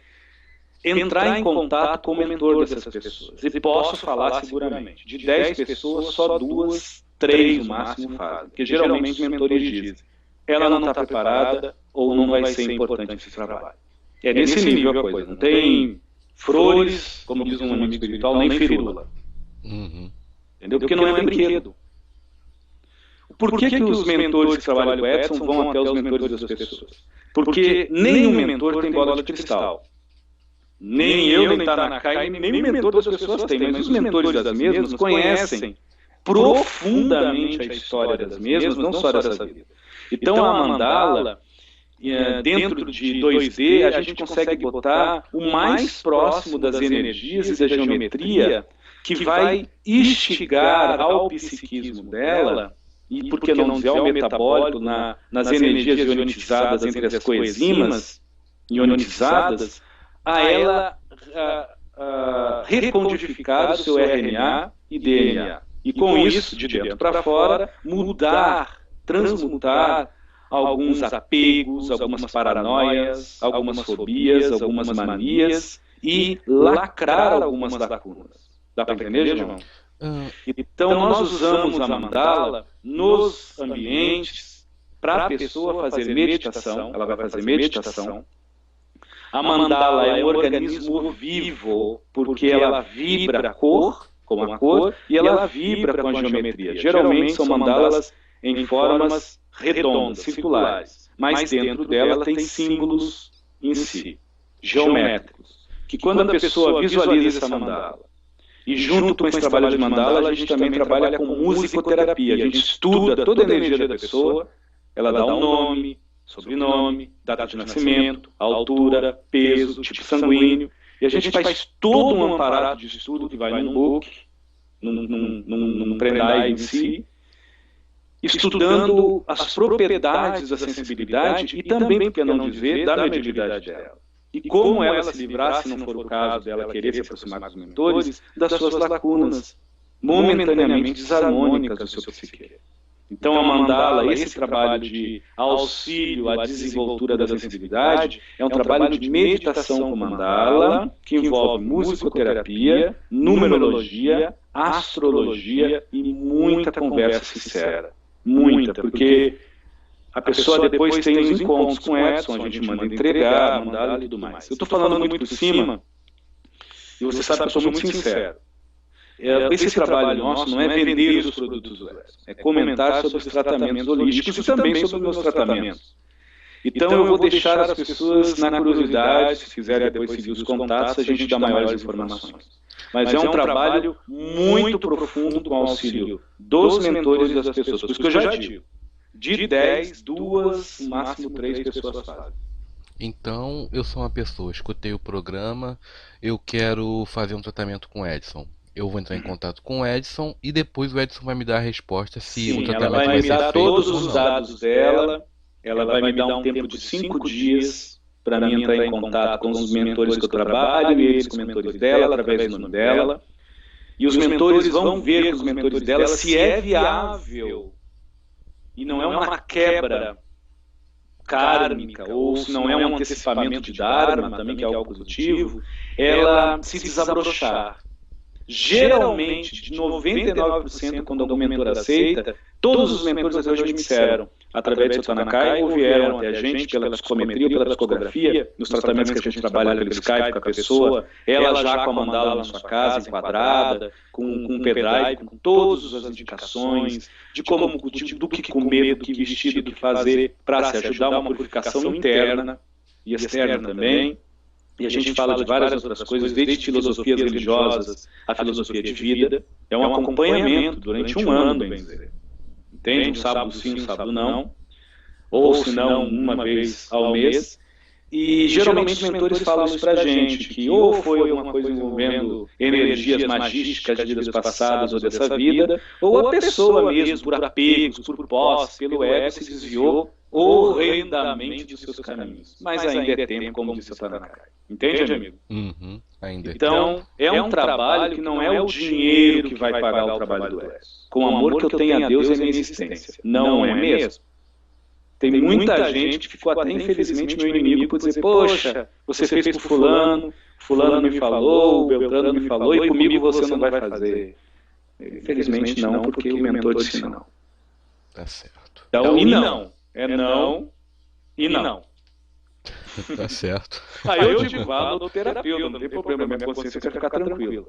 entrar em contato com o mentor dessas pessoas. E posso falar seguramente, de 10 pessoas, só 2, 3 no máximo fazem. Porque geralmente os mentores dizem, ela não está preparada ou não vai ser importante esse trabalho. É nesse nível a coisa. Não tem flores, como diz um amigo espiritual, nem firula. Entendeu? Porque não é um brinquedo. Por que os mentores que trabalham com o Edson vão até os mentores das pessoas? Porque nenhum mentor tem bola de cristal. Nem eu, nem Tanakai, nem o mentor das pessoas tem. Mas os mentores das mesmas conhecem profundamente a história das mesmas, não só dessa vida. Então a mandala, dentro de 2D, a gente consegue botar o mais próximo das energias e da geometria que vai instigar ao psiquismo dela, e por que não dizer ao metabólico, nas energias ionizadas entre as coenzimas ionizadas, a ela recodificar o seu RNA e DNA. E com isso, de dentro para fora, mudar, transmutar alguns apegos, algumas paranoias, algumas fobias, algumas manias e lacrar algumas lacunas. Dá para entender, João? Então nós usamos a mandala nos ambientes para a pessoa fazer meditação, ela vai fazer meditação. A mandala é um organismo vivo, porque ela vibra a cor, como a cor, e ela vibra com a geometria. Geralmente são mandalas em formas redondas, circulares, mas dentro dela tem símbolos em si, geométricos, que quando a pessoa visualiza essa mandala, e junto com esse trabalho de mandala, a gente também trabalha com musicoterapia. A gente estuda toda a energia da pessoa, ela dá um nome, sobrenome, data de nascimento, altura, peso, tipo sanguíneo, e a gente faz todo um aparato de estudo que vai num book, num pendrive em si, estudando as propriedades da sensibilidade e também, por que não dizer, da mediunidade dela. E como ela se livrar, se não for o caso dela querer se aproximar dos mentores, das suas lacunas momentaneamente desarmônicas do seu psique. Então a mandala, esse trabalho de auxílio à desenvoltura da sensibilidade, é um trabalho de meditação com mandala, que envolve musicoterapia, numerologia, astrologia e muita conversa sincera. Muita, porque a pessoa depois tem os encontros com Edson, a gente manda entregar, mandar e tudo mais. Eu estou falando muito por cima, e você sabe que eu sou muito sincero. Esse trabalho nosso não é vender os produtos do Edson, é comentar sobre os tratamentos holísticos e também sobre os meus tratamentos. Então eu vou deixar as pessoas na curiosidade, se quiserem depois seguir os contatos, a gente dá maiores informações. Mas é um trabalho muito profundo com auxílio dos mentores e das pessoas, por isso que eu já digo. De 10, 2, no máximo 3 pessoas fazem. Então, eu sou uma pessoa, escutei o programa, eu quero fazer um tratamento com o Edson. Eu vou entrar em contato com o Edson e depois o Edson vai me dar a resposta se o tratamento vai ser feito. Ela vai me dar todos os dados dela, ela vai me dar um tempo de 5 dias para mim entrar em contato com os mentores que eu trabalho e eles com os mentores dela, através do nome dela. E os mentores vão ver com os mentores dela se é viável e não é uma quebra kármica, ou se não é um antecipamento de Dharma, também que é algo positivo, ela se desabrochar. Geralmente, de 99%, quando algum mentor aceita, todos os mentores até hoje me disseram, através de Sotanakai, ou vieram até a gente pela psicometria ou pela psicografia, nos tratamentos que a gente trabalha pelo Skype com a pessoa, ela já com a mandala na sua casa, enquadrada, com um pendrive, com todas as indicações de como, do que comer, do que vestir, do que fazer, para se ajudar uma purificação interna e externa também. E a gente fala de várias outras coisas, desde filosofias religiosas a filosofia de vida. É um acompanhamento durante um ano, bem dizer. Entende? Um sábado sim, um sábado não. Ou se não, uma vez ao mês. E geralmente os mentores falam isso pra gente, que ou foi uma coisa envolvendo energias magísticas de vidas passadas ou dessa vida, ou a pessoa mesmo, por apegos, por posse, pelo ego, se desviou horrendamente dos seus caminhos. Mas ainda é tempo, como disse o Tanakai. Entende, amigo? Uhum, ainda então, é um trabalho que não é o dinheiro que vai pagar o trabalho do Edson. Com o amor que eu tenho a Deus e a minha existência. Não é mesmo? Tem muita gente que ficou até infelizmente meu inimigo por dizer, poxa, você fez por fulano, fulano me falou, o Beltrano me falou e comigo você não vai fazer. Infelizmente não, porque o mentor disse não. Tá certo. Então, e não. É não e não. Tá certo. Aí eu digo, vá no terapeuta, não tem problema, minha consciência quer ficar tranquila.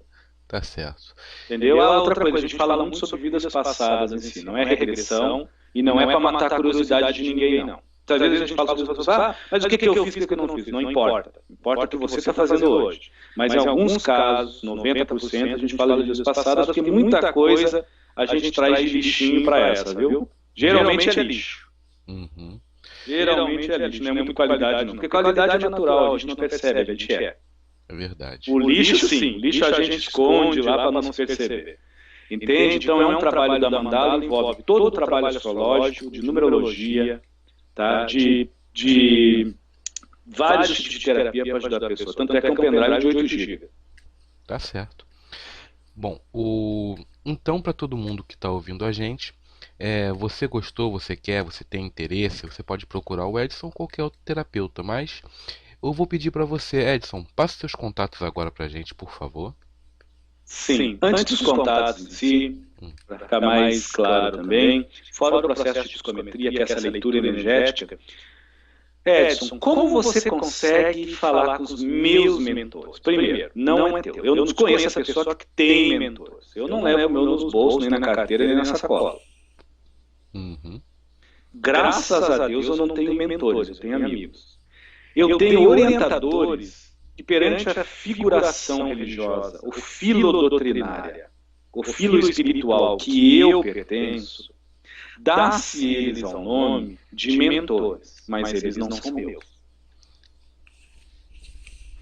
Tá certo. Entendeu? A outra coisa, a gente fala muito sobre vidas passadas em si, não é regressão e não é para matar a curiosidade de ninguém, não. Às vezes a gente fala sobre pessoas, mas o que eu fiz e o que eu não fiz? Não importa. Importa o que você está fazendo hoje. Mas em alguns casos, 90%, a gente fala de vidas passadas, porque muita coisa a gente traz de lixinho para essa, viu? Geralmente é lixo. Uhum. Geralmente é lixo, não é muito qualidade não. Porque qualidade é natural, a gente não percebe, a gente é. É verdade. O lixo sim, o lixo a gente esconde lá para não se perceber. Entende? Então é um trabalho da mandala, envolve todo o trabalho astrológico, de numerologia, tá? de vários tipos de terapia para ajudar a pessoa. Tanto é que é um pendrive de 8 GB. Tá certo. Bom, então para todo mundo que está ouvindo a gente, você gostou, você quer, você tem interesse, você pode procurar o Edson ou qualquer outro terapeuta, mas eu vou pedir para você, Edson, passe seus contatos agora para a gente, por favor. Sim, antes dos contatos em si, para ficar mais claro também, fora o processo de psicometria, que é essa leitura energética, Edson, como você consegue falar com os meus mentores? Primeiro, não é teu. Eu não desconheço essa pessoa que tem mentores. Eu não levo o meu nos bolsos, nem na carteira, nem na sacola. Uhum. Graças a Deus eu não tenho mentores, eu tenho amigos. Eu tenho orientadores que perante a figuração religiosa, o filo doutrinária, o filo espiritual que eu pertenço, dá-se eles ao nome de mentores, mas eles não são meus.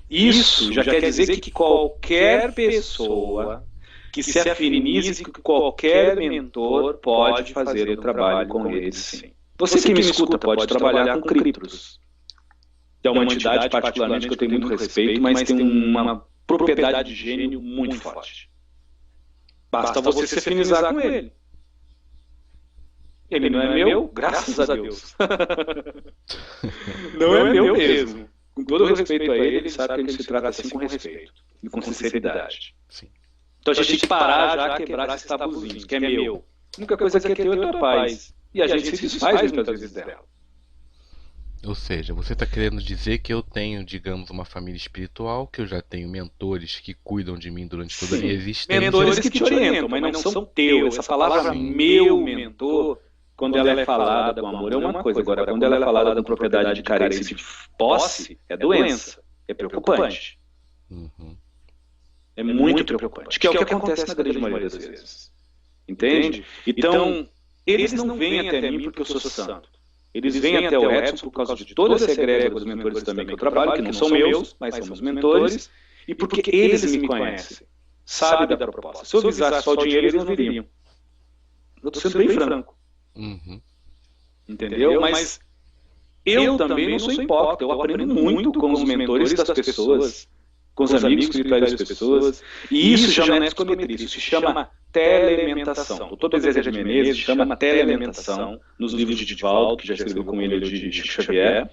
Isso já quer dizer que qualquer pessoa que se afinize com qualquer mentor pode fazer o trabalho com eles, sim. Você que me escuta pode trabalhar com criptos. É uma entidade particularmente que eu tenho muito respeito, mas tem uma propriedade de gênio muito forte. Basta você se afinizar com ele. Ele não é meu, graças a Deus. Não é meu mesmo. Com todo respeito a ele, ele sabe que ele se trata assim com respeito e com sinceridade. Sim. Então a gente tem que parar já, quebrar esses tabuzinhos, que é meu. A única coisa que é teu é tua paz. E a gente se desfaz muitas vezes dela. Ou seja, você está querendo dizer que eu tenho, digamos, uma família espiritual, que eu já tenho mentores que cuidam de mim durante toda a minha existência. Mentores que te orientam, mas não são teus. Essa palavra meu mentor, quando ela é falada com amor, é uma coisa. Agora, quando ela é falada com propriedade de carência de posse, é doença. É preocupante. Uhum. É muito preocupante. Que é o que acontece na grande maioria das vezes. Entende? Então, eles não vêm até mim porque eu sou santo. Eles vêm até o Edson por causa de toda essa egrégora dos mentores também que eu trabalho, que não são meus, mas são os mentores, e porque eles me conhecem, sabem da proposta. Se eu visasse só o dinheiro, eles não viriam. Eu estou sendo bem franco. Uhum. Entendeu? Mas eu também não sou hipócrita, eu aprendo muito com os mentores das pessoas, com os amigos espirituais das pessoas, e isso já não é psicometria, isso se chama telelementação. O Dr. Bezerra de Menezes chama telelementação, nos livros de Divaldo, que já escreveu com ele de Chico Xavier,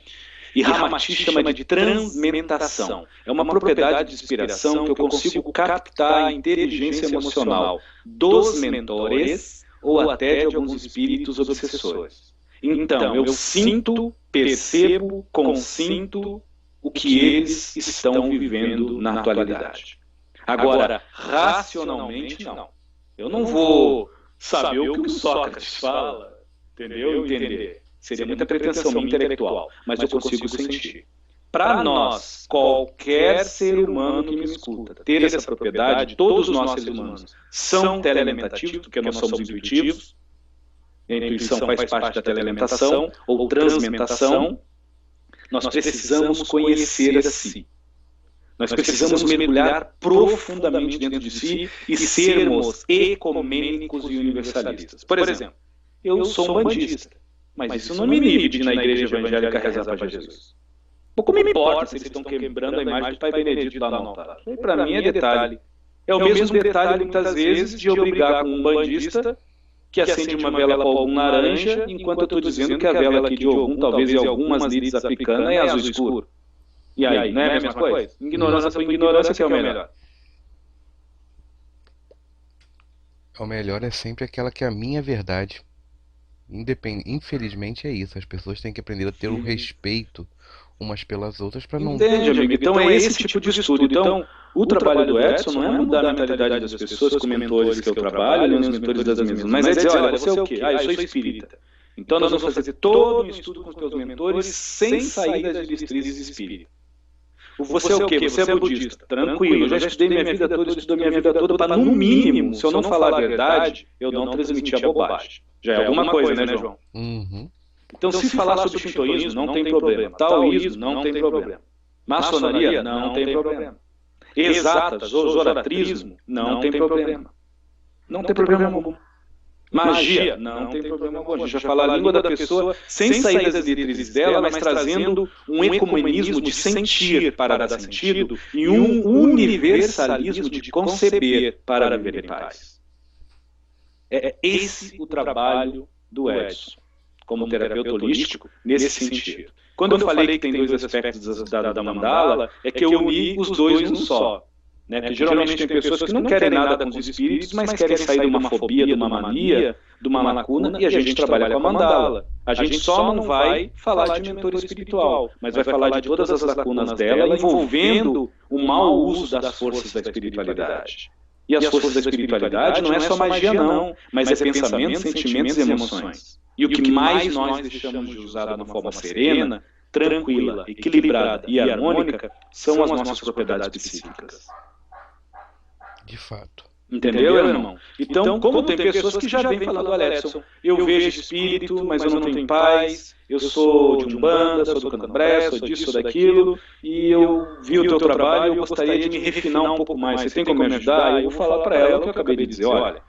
E Ramati chama de transmentação. É uma propriedade de inspiração que eu consigo captar a inteligência emocional dos mentores ou até de alguns espíritos obsessores. Então, eu sinto, percebo, consinto o que eles estão vivendo na atualidade. Agora, racionalmente, não. Eu não vou saber o que o Sócrates fala, entendeu? Entender. Seria muita pretensão minha intelectual, mas eu consigo sentir. Para nós, qualquer ser humano que me escuta, ter essa propriedade, todos nós seres humanos são telelementativos, porque nós somos intuitivos. A intuição faz parte da telelementação ou transmentação. Nós precisamos conhecer a si. Nós precisamos mergulhar profundamente dentro de si e sermos ecumênicos e universalistas. Por exemplo, eu sou um bandista, mas isso não me inibe de ir na igreja evangélica rezar para Jesus. Pouco me importa se eles estão quebrando a imagem do Pai Benedito lá no altar. Para mim é detalhe. É o mesmo detalhe, muitas vezes, de eu brigar com um bandista que acende uma vela com algum laranja, enquanto eu estou dizendo que a vela aqui de Ogum, talvez em algumas lides africanas, é azul escuro. E aí, não é a mesma coisa? Ignorância por ignorância que é o melhor. O melhor é sempre aquela que é a minha verdade. Infelizmente é isso. As pessoas têm que aprender a ter o respeito umas pelas outras para não... Entende, amigo? Então é esse tipo de estudo. Então, o trabalho do Edson não é mudar a mentalidade das pessoas com mentores que eu trabalho, nem os mentores das mesmas, mas é dizer, olha, você é o quê? Eu sou espírita. Então nós vamos fazer todo um estudo com os teus mentores sem sair das diretrizes espíritas. Você é o quê? Você é budista. Tranquilo, eu já estudei minha vida toda, estudo minha vida toda para, no mínimo, se eu não falar a verdade, eu não transmitir a bobagem. Já é alguma coisa, né, João? Uhum. Então, se falar sobre shintoísmo, não tem problema. Taoísmo, não tem problema. Maçonaria, não tem problema. Exatas, ou zoratrismo, não tem problema. Não tem problema algum. Magia, não tem problema algum. A gente vai falar a língua da pessoa sem sair das diretrizes dela, mas trazendo um ecumenismo de sentir para dar sentido e um universalismo de conceber para viver em paz. É esse o trabalho do Edson, como terapeuta holístico, nesse sentido. Quando eu falei que tem dois aspectos da mandala, é que eu uni os dois num só. Né? Porque geralmente tem pessoas que não querem nada com os espíritos, mas querem sair de uma fobia, de uma mania, de uma lacuna, e a gente trabalha com a mandala. A gente só não vai falar de mentor espiritual, mas vai falar de todas as lacunas dela, envolvendo o mau uso das forças da espiritualidade. E as forças da espiritualidade não é só magia não, mas é pensamentos, sentimentos e emoções. E o que mais nós deixamos de usar de uma forma serena, tranquila, equilibrada e harmônica são as nossas propriedades psíquicas. De fato. Entendeu, irmão? Então, como tem pessoas que já vêm falando, olha, Edson, eu vejo espírito, mas eu não tenho paz, eu sou de Umbanda, sou do Candomblé, sou disso, sou daquilo, e eu vi o teu trabalho e eu gostaria de me refinar um pouco mais. Você tem como me ajudar? E eu vou falar para ela o que eu acabei de dizer, olha,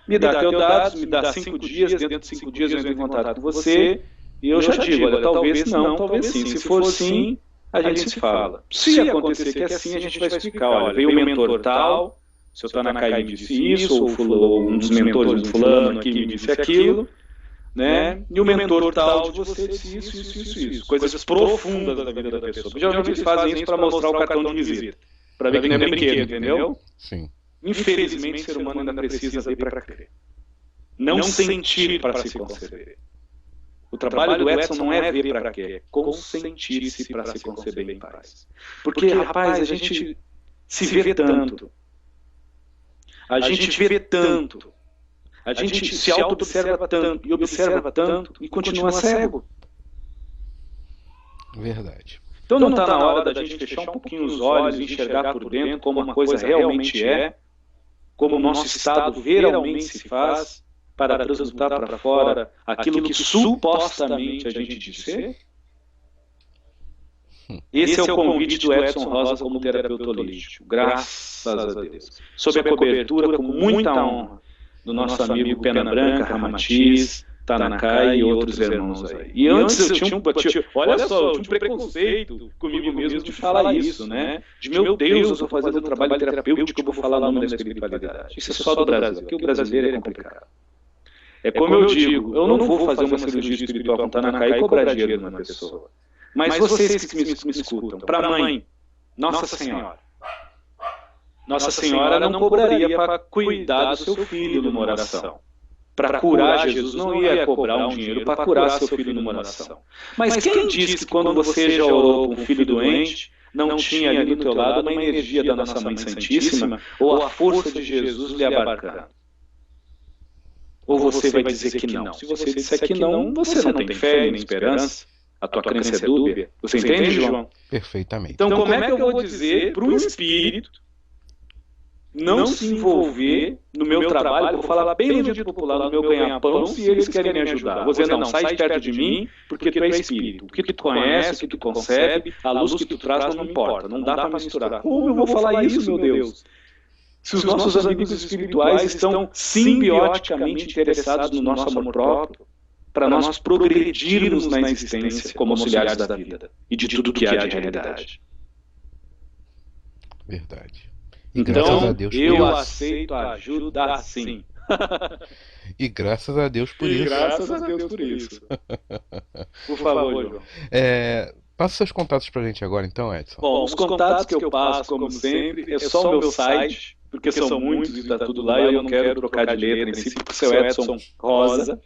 me dá teu dados, me dá 5 dias, dentro de 5 dias eu entro em contato com você, e eu já digo, olha, talvez não, talvez sim. Se for sim, a gente se fala. Se acontecer que é assim, a gente vai explicar, olha, veio o mentor tal, se eu estou na CAI me disse isso, ou um dos mentores do fulano aqui me disse aquilo, né? E o mentor tal de você disse isso. Coisas profundas da vida da pessoa. Geralmente eles fazem isso para mostrar o cartão de visita, para ver que não é brinquedo, entendeu? Sim. Infelizmente, o ser humano ainda precisa ver para crer. Não sentir para se conceber. O trabalho do Edson não é ver para quê, é consentir-se para se conceber em paz. Porque, rapaz, a gente se vê tanto. A gente vê tanto. A gente se auto-observa tanto e observa tanto e continua cego. Verdade. Então não está na hora da gente fechar um pouquinho os olhos e enxergar por dentro como uma coisa realmente é, como o nosso estado realmente se faz, para transmutar para fora aquilo que supostamente a gente diz ser? Esse é o convite do Edson Rosa como terapeuta holístico, graças a Deus. Sob a cobertura, com muita honra, do nosso amigo Pena Branca, Ramatiz, Tanakai e outros irmãos aí. E antes eu tinha olha só, eu tinha um preconceito comigo mesmo de falar isso, né? De meu Deus, eu estou fazendo um trabalho terapêutico, eu vou falar o nome da espiritualidade. Isso é só do Brasil, porque o brasileiro é complicado. É como eu digo, eu não vou fazer uma cirurgia espiritual com Tanakai e cobrar dinheiro de uma pessoa. Mas vocês que me escutam, para a mãe, Nossa Senhora. Nossa Senhora não cobraria para cuidar do seu filho numa oração. Para curar, Jesus não ia cobrar um dinheiro para curar seu filho numa oração. Mas quem diz que quando você já orou com um filho doente, não tinha ali do teu lado uma energia da nossa Mãe Santíssima ou a força de Jesus lhe abarcando? Ou você vai dizer que não? Se você disser que não, você não tem fé nem esperança. A tua crença é dúbia. Você entende, João? Perfeitamente. Então como é que eu vou dizer para um espírito não se envolver no meu trabalho, vou falar bem no dito popular, no meu ganha-pão, se eles querem me ajudar? Vou dizer, não, sai de perto de mim, porque tu é espírito. O que tu conhece, o que tu concebe, a luz que tu traz não importa, não dá para misturar. Como eu vou falar isso, meu Deus? Se os nossos amigos espirituais estão simbioticamente interessados no nosso amor próprio, para nós progredirmos na existência como auxiliares da vida e de tudo que há de realidade. Verdade. Então, eu aceito a ajuda sim. E graças a Deus por isso. Graças a Deus por isso. Por favor, João. Passa seus contatos pra gente agora então, Edson. Bom, os contatos que eu passo, como sempre, é só o meu site, porque são muitos e está tudo lá, e eu não quero trocar de letra em si, porque o seu Edson Rosa,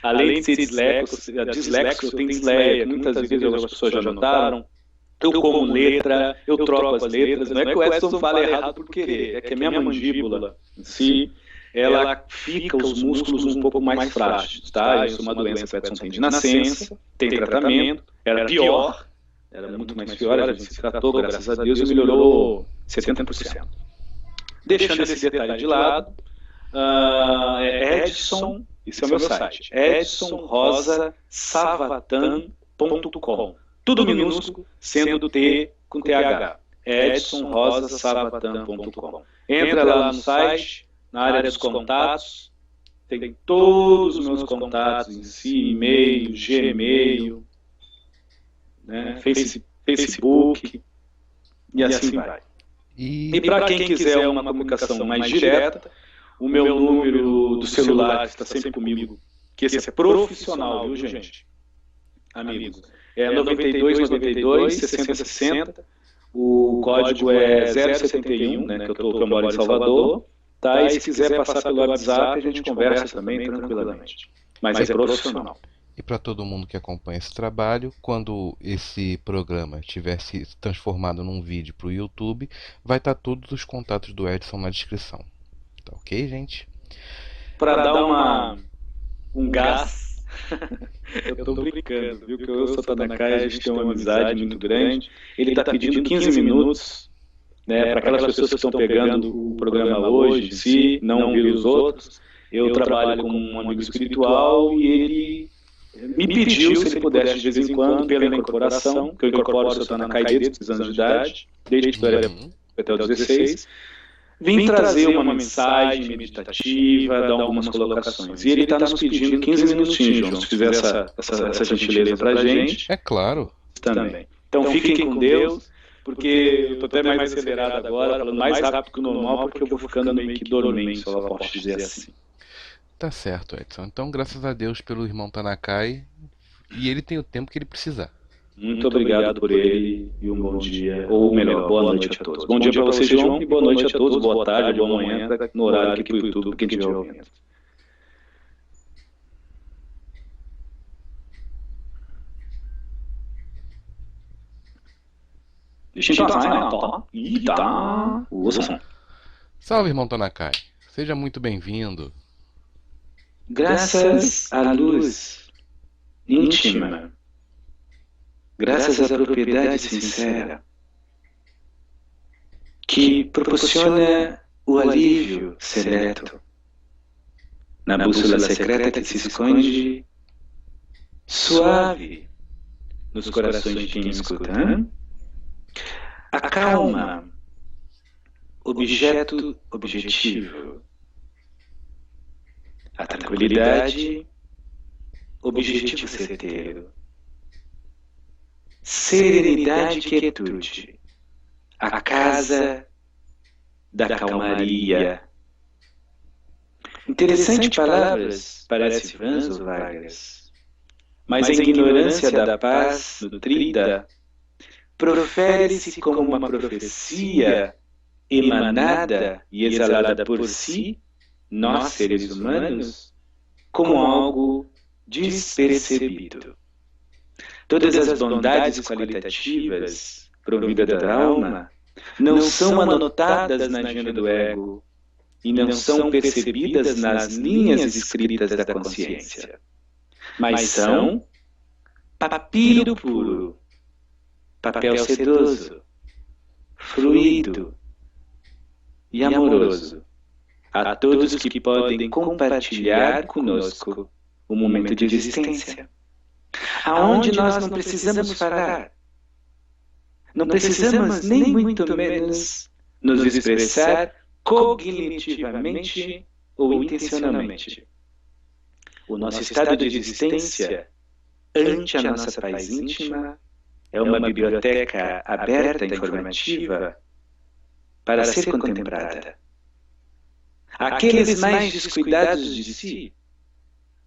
além de ser disléxico, eu tenho disleia, que muitas vezes as pessoas já notaram. Eu como letra, eu troco as letras, não é que o Edson fala errado por querer, é que a minha mandíbula em si, ela fica os músculos um pouco mais frágeis, tá? Isso é uma doença que o Edson tem de nascença, tem tratamento, era pior, era muito mais pior, a gente se tratou, graças a Deus, e melhorou 70%. Deixando esse detalhe de lado, Edson, esse é o meu site, edsonrosasavatan.com. Tudo minúsculo, sendo T com TH. edsonrosasavatan.com. Entra lá no site, na área dos contatos, tem todos os meus contatos em si, e-mail, Gmail, né, Facebook, e assim vai. E para quem quiser uma comunicação mais direta, o meu número do celular que está sempre comigo, que esse é profissional, viu, gente? Amigos. É 9292 6060. O código é 071, né, que eu moro em Salvador. Tá? E se quiser passar pelo WhatsApp, a gente conversa também tranquilamente. Mas é profissional. E para todo mundo que acompanha esse trabalho, quando esse programa tiver se transformado num vídeo para o YouTube, vai estar todos os contatos do Edson na descrição. Tá ok, gente? Para dar um gás. Eu tô brincando, viu? Que eu sou Tanakai, a gente tem uma amizade muito grande. Ele tá pedindo 15 minutos, né, para aquelas pessoas que estão pegando o programa hoje em si, não ouvir os outros. Eu trabalho com um amigo espiritual e ele me pediu se ele pudesse de vez em quando, pela incorporação, que eu incorporo o seu Tanakai desde os anos de idade, desde que eu era até os 16. Vim trazer uma mensagem meditativa, dar algumas colocações. E ele está nos pedindo 15 minutinhos, João, se fizer essa gentileza para a gente. É claro. Também. Então fiquem com Deus, porque eu estou até mais acelerado agora, falando mais rápido que o normal, porque eu vou ficando meio que dormente, se eu posso dizer assim. Tá certo, Edson. Então, graças a Deus pelo irmão Tanakai, e ele tem o tempo que ele precisar. Muito obrigado por ele e um bom dia, ou melhor, boa noite a todos. Bom dia para você, João, e boa noite a todos, boa tarde, boa manhã, no horário aqui pro YouTube, quem estiver ouvindo. Salve, irmão Tanakai. Seja muito bem-vindo. Graças à luz íntima, graças à propriedade sincera, que proporciona o alívio seleto na bússola secreta que se esconde suave nos corações de quem escuta. Acalma objeto objetivo. A tranquilidade, objetivo certeiro. Serenidade e quietude. A casa da calmaria. Interessante palavras, parece vãs ou vagas, mas a ignorância da paz nutrida profere-se como uma profecia emanada e exalada por si, nós seres humanos, como algo despercebido. Todas as bondades qualitativas providas da alma não são anotadas na agenda do ego e não são percebidas nas linhas escritas da consciência, mas são papiro puro, papel sedoso, fluido e amoroso a todos que podem compartilhar conosco o momento de existência, aonde nós não precisamos falar, não precisamos nem muito menos nos expressar cognitivamente ou intencionalmente. O nosso estado de existência ante a nossa paz íntima é uma biblioteca aberta e informativa para ser contemplada. Aqueles mais descuidados de si,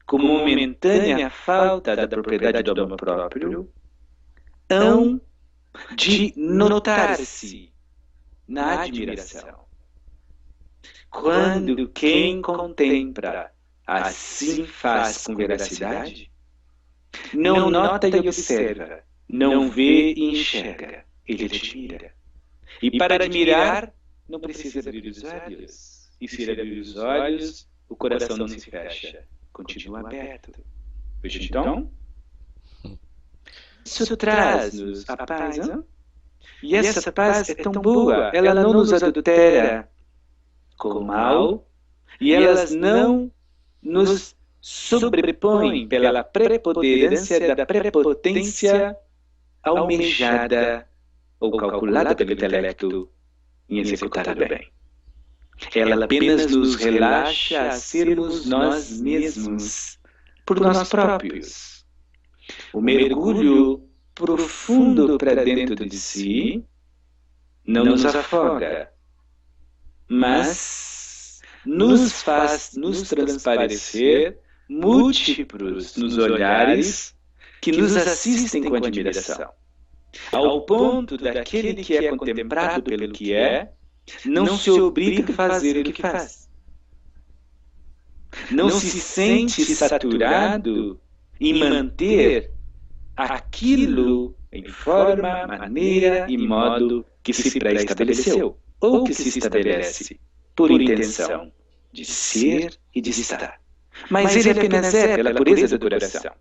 com momentânea falta da propriedade do amor próprio, hão de notar-se na admiração. Quando quem contempla assim faz com veracidade, não nota e observa, não vê e enxerga, ele admira. E para admirar, não precisa abrir os olhos. E se ele abrir os olhos, o coração não se fecha, continua aberto. Veja então, isso traz-nos a paz, não? E essa paz é tão boa, ela não nos adultera com o mal, e elas não nos sobrepõem pela preponderância da prepotência almejada ou calculada pelo intelecto em executar o bem. Ela apenas nos relaxa a sermos nós mesmos, por nós próprios. O mergulho profundo para dentro de si não nos afoga, mas nos faz nos transparecer múltiplos nos olhares que nos assistem com admiração, ao ponto daquele que é contemplado pelo que é, não se obriga a fazer o que faz. Não se sente saturado em manter aquilo em forma, maneira e modo que se pré-estabeleceu, ou que se estabelece por intenção de ser e de estar. Mas ele apenas é pela pureza do coração.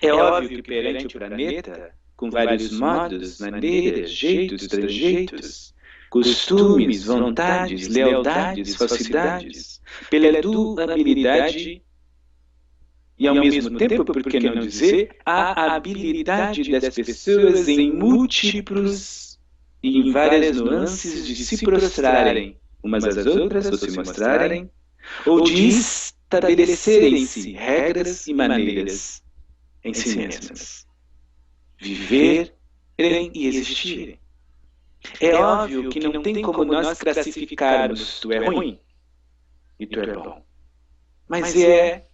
É óbvio que perante o planeta, com vários modos, maneiras, jeitos, trejeitos, costumes, vontades, lealdades, falsidades, pela durabilidade e ao mesmo tempo, por que não dizer, a habilidade das pessoas em múltiplos e em várias nuances de se prostrarem umas às outras, ou se mostrarem, ou de estabelecerem-se regras e maneiras em si mesmas. Viver e existirem. É óbvio que não tem como nós classificarmos tu é ruim e tu é bom. Mas é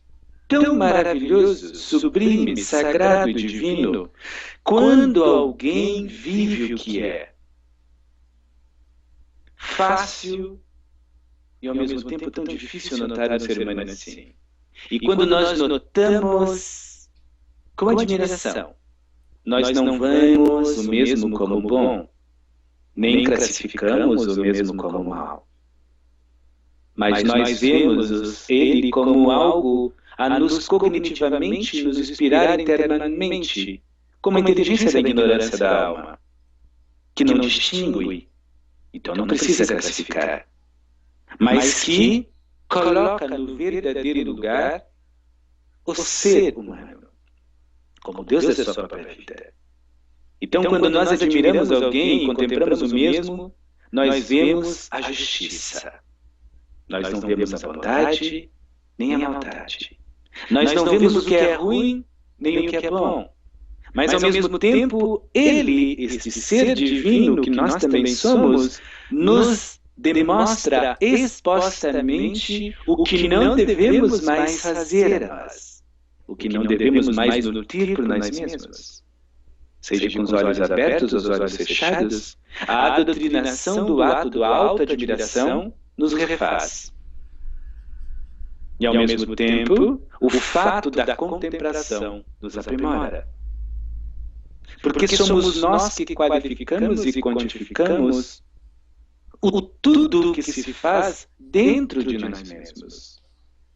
tão maravilhoso, sublime, sagrado e divino quando alguém vive o que é. Fácil e ao mesmo tempo tão difícil notar um ser humano assim. E quando nós notamos com admiração, nós não vemos o mesmo como bom, nem classificamos o mesmo como mal. Mas nós vemos ele como algo a nos cognitivamente nos inspirar internamente, como a inteligência da ignorância da alma, que não distingue, então não precisa classificar, mas que coloca no verdadeiro lugar o ser humano, como Deus da sua própria vida. Então, quando nós admiramos alguém e contemplamos o mesmo, nós vemos a justiça. Nós não vemos a bondade, nem a maldade. Nós não vemos o que é ruim, nem o que é bom. Mas, ao mesmo tempo, ele, este ser divino que nós também somos, nos demonstra expostamente o que não devemos mais fazer a nós. o que não devemos mais nutrir por nós mesmos, seja com os olhos abertos ou os olhos fechados, a doutrinação do ato da autoadmiração nos refaz. E, ao mesmo tempo, o fato da contemplação nos aprimora. Porque somos nós que qualificamos e quantificamos o tudo que se faz dentro de nós mesmos.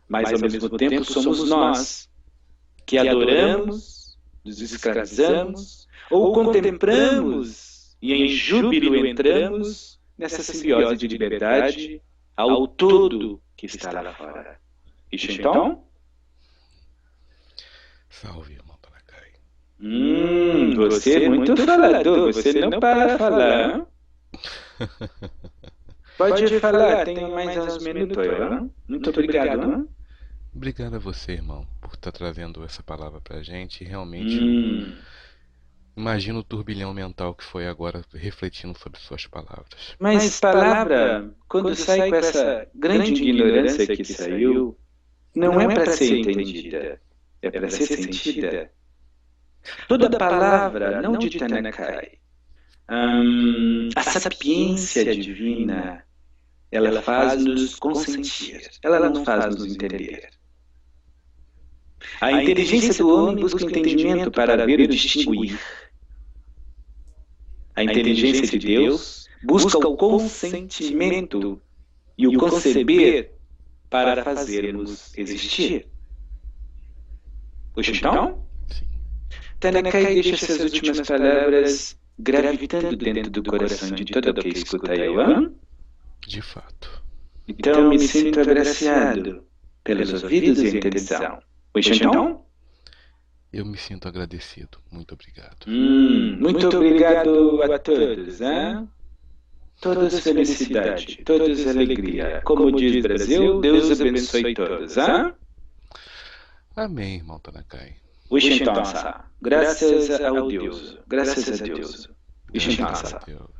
Mas, ao mesmo tempo, somos nós que adoramos, nos escravizamos ou contemplamos e em júbilo entramos nessa simbiose de liberdade ao todo que está lá fora. Isso então? Salve, irmão Tanaka. Você é muito falador, você não para falar. Pode falar, tem mais uns minutos aí, hein? Muito obrigado. Hein? Obrigado a você, irmão, por estar trazendo essa palavra pra gente. Realmente, imagino o turbilhão mental que foi agora refletindo sobre suas palavras. Mas palavra, quando sai com essa grande ignorância que saiu, não é para ser entendida, é para ser sentida. Toda palavra, não de Tanakai, a sapiência divina, ela faz-nos consentir, ela não faz nos entender. A inteligência do homem busca o entendimento para ver e distinguir. A inteligência de Deus busca o consentimento e o conceber para fazermos existir. Puxa então? Tanakai deixa essas últimas palavras gravitando dentro do coração de todo aquele que escuta eu, De fato. Então me sinto agraciado pelos ouvidos e a intenção. Puxa então? Eu me sinto agradecido. Muito obrigado. Muito obrigado a todos, hein? Todos felicidade, todos alegria. Como diz Brasil, Deus abençoe todos, hein? Amém, irmão Tanakai. Wishintansa. Graças ao Deus. Graças a Deus. Graças Wishintansa. a Deus.